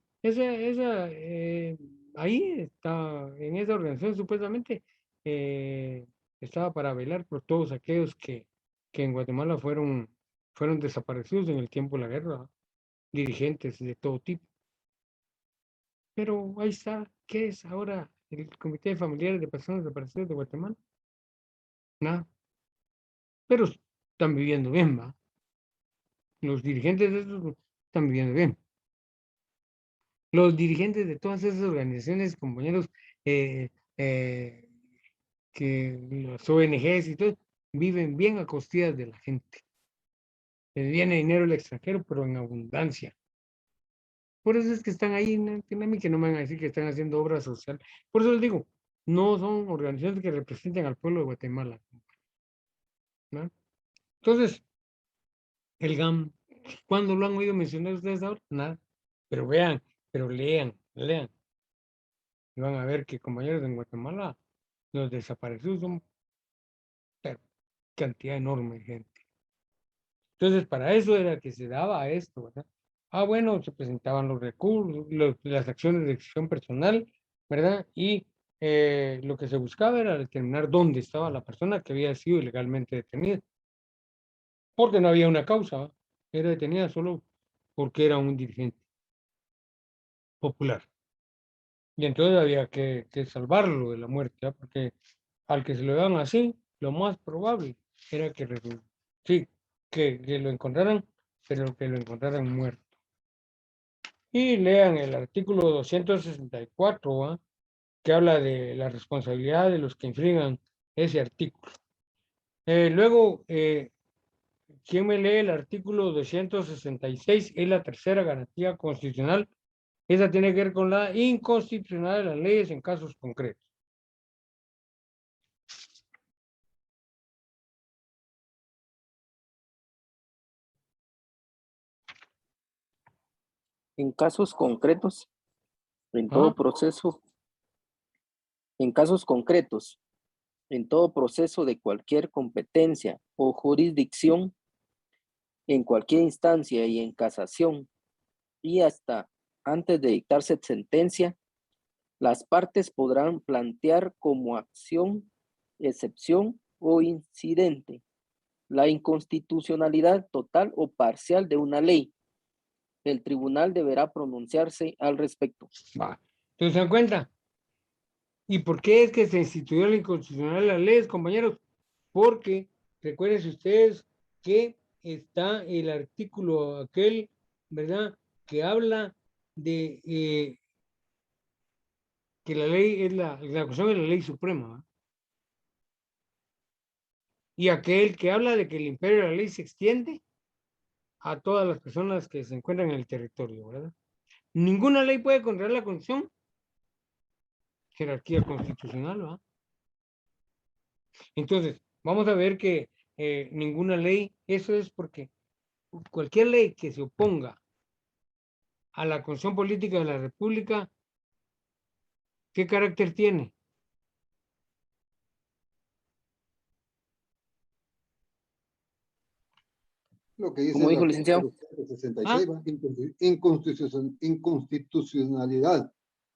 Ahí está, en esa organización supuestamente estaba para velar por todos aquellos que en Guatemala fueron desaparecidos en el tiempo de la guerra, dirigentes de todo tipo. Pero ahí está, ¿qué es ahora el Comité de Familiares de Personas Desaparecidas de Guatemala? Nada. Pero están viviendo bien, ¿va? Los dirigentes de estos están viviendo bien. Los dirigentes de todas esas organizaciones, compañeros, que las ONGs y todo, viven bien a costillas de la gente. Les viene dinero del extranjero, pero en abundancia. Por eso es que están ahí, que no me van a decir que están haciendo obra social. Por eso les digo, no son organizaciones que representen al pueblo de Guatemala, ¿no? Entonces, el GAM, ¿cuándo lo han oído mencionar ustedes ahora? Nada. Pero vean, pero lean. Y van a ver que, compañeros, en Guatemala, los desaparecidos son cantidad enorme de gente. Entonces, para eso era que se daba esto, ¿verdad? Bueno, se presentaban los recursos, las acciones de decisión personal, ¿verdad? Y lo que se buscaba era determinar dónde estaba la persona que había sido ilegalmente detenida. Porque no había una causa, ¿va? Era detenida solo porque era un dirigente popular. Y entonces había que salvarlo de la muerte, ¿va? Porque al que se lo daban así, lo más probable era que, sí, que lo encontraran, pero que lo encontraran muerto. Y lean el artículo 264, ¿va? Que habla de la responsabilidad de los que infringan ese artículo. Luego, ¿quién me lee el artículo 266? Es la tercera garantía constitucional. Esa tiene que ver con la inconstitucionalidad de las leyes en casos concretos. En casos concretos, en todo proceso, en casos concretos, en todo proceso de cualquier competencia o jurisdicción, en cualquier instancia y en casación, y hasta antes de dictarse sentencia, las partes podrán plantear como acción, excepción o incidente la inconstitucionalidad total o parcial de una ley. El tribunal deberá pronunciarse al respecto. Va. Entonces, ¿se dan cuenta? ¿Y por qué es que se instituyó la inconstitucionalidad de las leyes, compañeros? Porque, recuerden ustedes que está el artículo aquel, ¿verdad? Que habla de que la ley es la cuestión de la ley suprema, ¿va? Y aquel que habla de que el imperio de la ley se extiende a todas las personas que se encuentran en el territorio, ¿verdad? Ninguna ley puede contraer la constitución, jerarquía constitucional, ¿va? Entonces, vamos a ver que ninguna ley, eso es porque cualquier ley que se oponga a la constitución política de la República, ¿qué carácter tiene? Lo que dice ¿Cómo el dijo el licenciado? artículo ¿Ah? 66, inconstitucionalidad.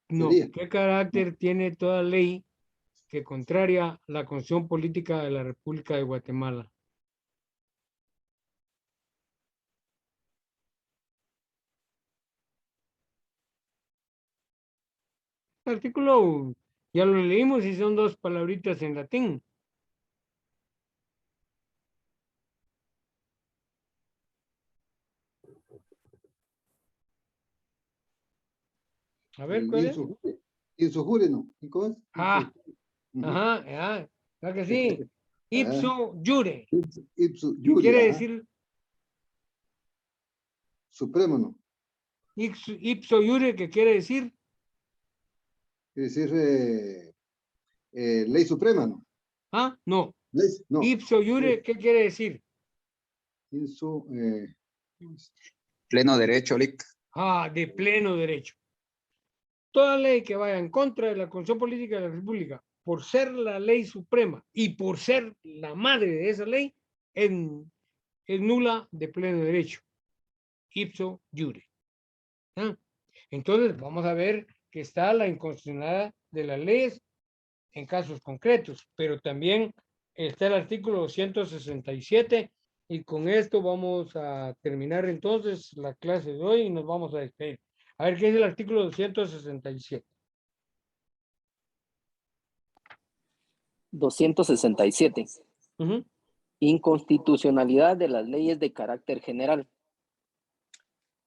No, Sería. ¿qué carácter tiene toda ley que contraria la constitución política de la República de Guatemala? El artículo ya lo leímos y son dos palabritas en latín. A ver, El ¿cuál es? insujure, ¿no? ¿Cómo es? Ah, Ujú. ajá, claro que sí. Ipso jure, Ipso ¿qué iure, quiere decir supremo, ¿no? ipso jure? ¿Qué quiere decir? Quiere decir ley suprema, ¿no? No. No. Ipso jure, ¿qué quiere decir? Inso, Pleno derecho, Lic. De pleno derecho. Toda ley que vaya en contra de la Constitución Política de la República, por ser la ley suprema y por ser la madre de esa ley, es nula de pleno derecho. Ipso iure. ¿Ah? Entonces, vamos a ver que está la inconstitucionalidad de las leyes en casos concretos, pero también está el artículo 267 y con esto vamos a terminar entonces la clase de hoy y nos vamos a despedir. A ver, ¿qué es el artículo 267? 267. Inconstitucionalidad de las leyes de carácter general.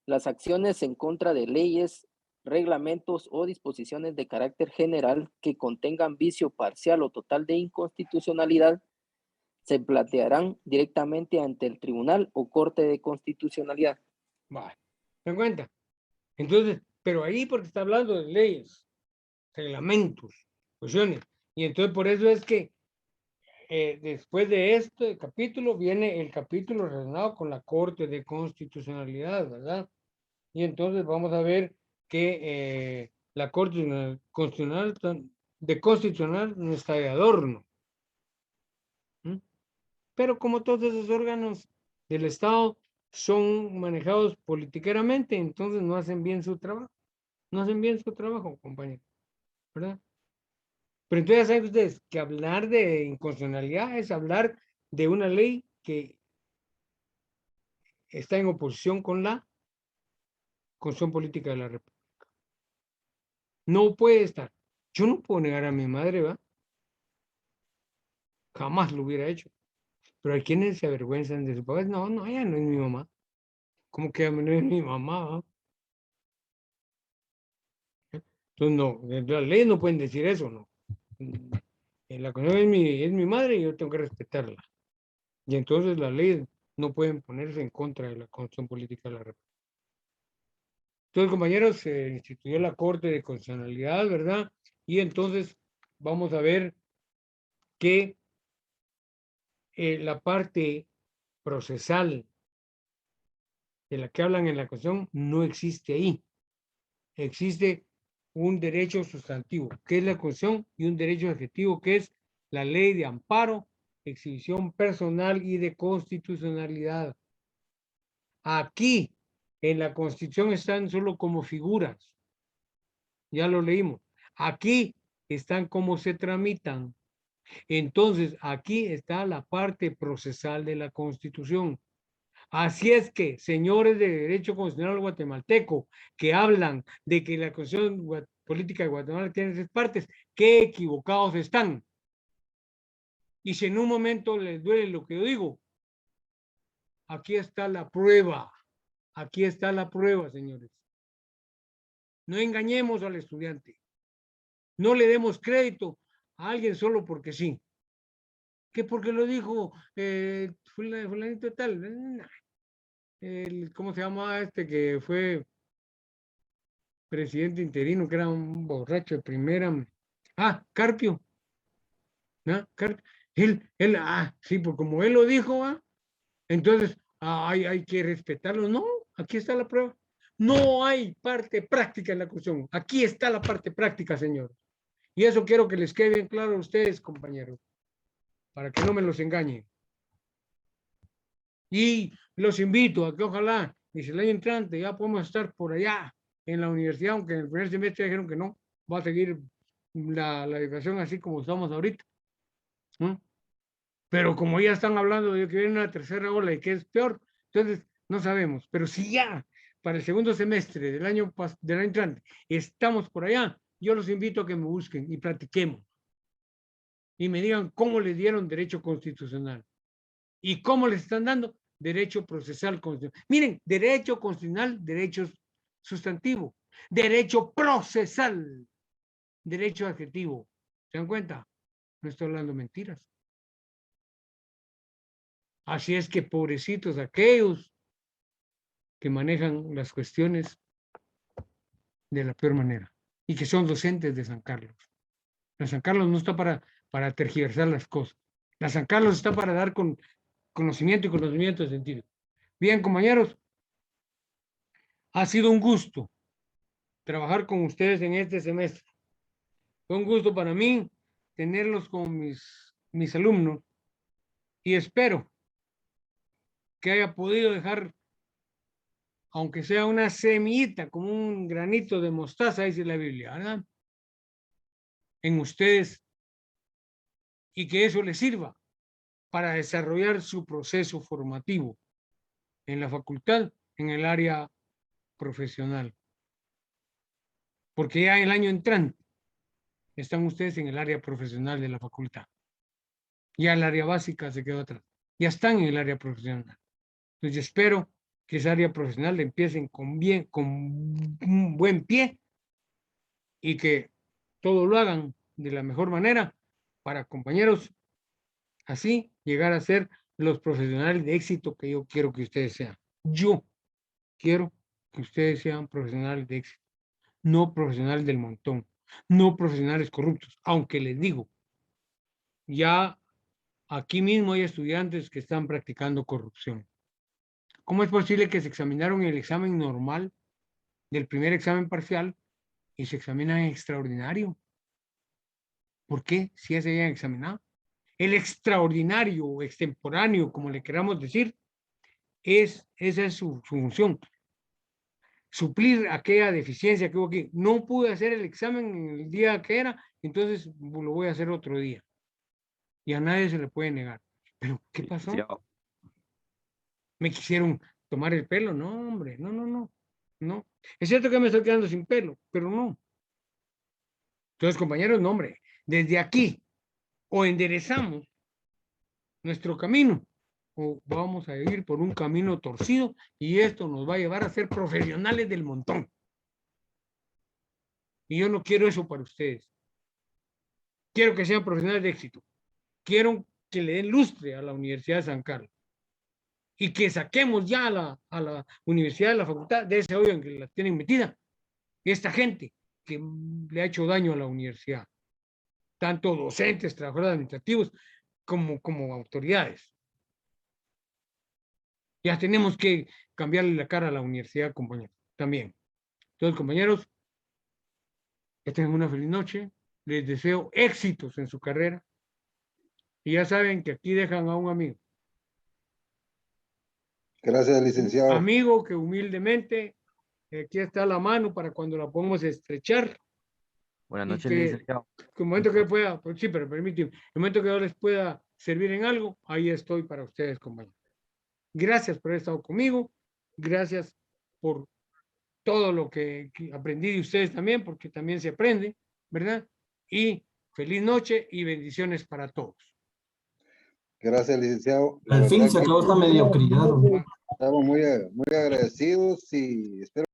Las acciones en contra de leyes, reglamentos o disposiciones de carácter general que contengan vicio parcial o total de inconstitucionalidad se plantearán directamente ante el Tribunal o Corte de Constitucionalidad. Vale, ¿se dan cuenta? Entonces, pero ahí porque está hablando de leyes, reglamentos, cuestiones, y entonces por eso es que después de este capítulo viene el capítulo relacionado con la Corte de Constitucionalidad, ¿verdad? Y entonces vamos a ver que la Corte Constitucional no está de adorno. Pero como todos esos órganos del Estado son manejados políticamente, entonces no hacen bien su trabajo. No hacen bien su trabajo, compañeros, ¿verdad? Pero entonces saben ustedes que hablar de inconstitucionalidad es hablar de una ley que está en oposición con la Constitución Política de la República. No puede estar. Yo no puedo negar a mi madre, ¿va? Jamás lo hubiera hecho. Pero hay quienes se avergüenzan de su papá. No, ella no es mi mamá. ¿Cómo que no es mi mamá? ¿Va? Entonces, no, las leyes no pueden decir eso, ¿no? La Constitución es mi madre y yo tengo que respetarla. Y entonces las leyes no pueden ponerse en contra de la Constitución Política de la República. Entonces, compañeros, se instituyó la Corte de Constitucionalidad, ¿verdad? Y entonces vamos a ver que la parte procesal de la que hablan en la Constitución no existe ahí. Existe un derecho sustantivo, que es la Constitución, y un derecho adjetivo, que es la ley de amparo, exhibición personal y de constitucionalidad. Aquí, en la Constitución, están solo como figuras. Ya lo leímos. Aquí están como se tramitan. Entonces, aquí está la parte procesal de la Constitución. Así es que, señores de derecho constitucional guatemalteco, que hablan de que la Constitución Política de Guatemala tiene 3 partes, qué equivocados están. Y si en un momento les duele lo que yo digo, aquí está la prueba. Aquí está la prueba, señores. No engañemos al estudiante. No le demos crédito a alguien solo porque sí. Que porque lo dijo fulanito tal. ¿Cómo se llama este que fue presidente interino, que era un borracho de primera? Carpio. ¿No? Sí, pues como él lo dijo, entonces hay que respetarlo. No, aquí está la prueba. No hay parte práctica en la cuestión. Aquí está la parte práctica, señor. Y eso quiero que les quede bien claro a ustedes, compañeros, para que no me los engañen. Y los invito a que ojalá, y si el año entrante ya podemos estar por allá en la universidad, aunque en el primer semestre dijeron que no, va a seguir la educación así como estamos ahorita. Pero como ya están hablando de que viene una tercera ola y que es peor, entonces no sabemos. Pero si ya para el segundo semestre del año entrante estamos por allá, yo los invito a que me busquen y platiquemos. Y me digan cómo les dieron derecho constitucional. ¿Y cómo les están dando? Derecho procesal constitucional. Miren, derecho constitucional, derecho sustantivo, derecho procesal, derecho adjetivo. ¿Se dan cuenta? No estoy hablando mentiras. Así es que pobrecitos aquellos que manejan las cuestiones de la peor manera y que son docentes de San Carlos. La San Carlos no está para tergiversar las cosas. La San Carlos está para dar con conocimiento y conocimiento de sentido. Bien, compañeros, Ha sido un gusto trabajar con ustedes en este semestre. Fue un gusto para mí tenerlos como mis alumnos y espero que haya podido dejar, aunque sea una semillita, como un granito de mostaza, dice la Biblia, ¿verdad? En ustedes, y que eso les sirva para desarrollar su proceso formativo en la facultad, en el área profesional. Porque ya el año entrante están ustedes en el área profesional de la facultad. Ya el área básica se quedó atrás. Ya están en el área profesional. Entonces yo espero que esa área profesional empiecen con un buen pie y que todo lo hagan de la mejor manera para, compañeros, así llegar a ser los profesionales de éxito que yo quiero que ustedes sean. Yo quiero que ustedes sean profesionales de éxito, no profesionales del montón, no profesionales corruptos, aunque les digo, ya aquí mismo hay estudiantes que están practicando corrupción. ¿Cómo es posible que se examinaron el examen normal del primer examen parcial y se examinan en extraordinario? ¿Por qué? Si ya se habían examinado. El extraordinario o extemporáneo, como le queramos decir, esa es su función. Suplir aquella deficiencia que hubo aquí. No pude hacer el examen en el día que era, entonces lo voy a hacer otro día. Y a nadie se le puede negar. ¿Pero qué pasó? ¿Me quisieron tomar el pelo? No, hombre, no. Es cierto que me estoy quedando sin pelo, pero no. Entonces, compañeros, no, hombre, desde aquí o enderezamos nuestro camino o vamos a ir por un camino torcido y esto nos va a llevar a ser profesionales del montón. Y yo no quiero eso para ustedes. Quiero que sean profesionales de éxito. Quiero que le den lustre a la Universidad de San Carlos y que saquemos ya a la universidad, de la facultad, de ese hoyo en que la tienen metida. Esta gente que le ha hecho daño a la universidad, tanto docentes, trabajadores administrativos, como autoridades. Ya tenemos que cambiarle la cara a la universidad, compañeros, también. Entonces, compañeros, que tengan una feliz noche. Les deseo éxitos en su carrera. Y ya saben que aquí dejan a un amigo. Gracias, licenciado. Amigo que humildemente, aquí está la mano para cuando la podamos estrechar. Buenas Y noches, que licenciado. el momento que pueda, pues sí, pero permíteme, el momento que yo les pueda servir en algo, ahí estoy para ustedes, compañeros. Gracias por haber estado conmigo. Gracias por todo lo que aprendí de ustedes también, porque también se aprende, ¿verdad? Y feliz noche y bendiciones para todos. Gracias, licenciado. La Al fin verdad se que acabó esta mediocridad. estamos muy agradecidos y espero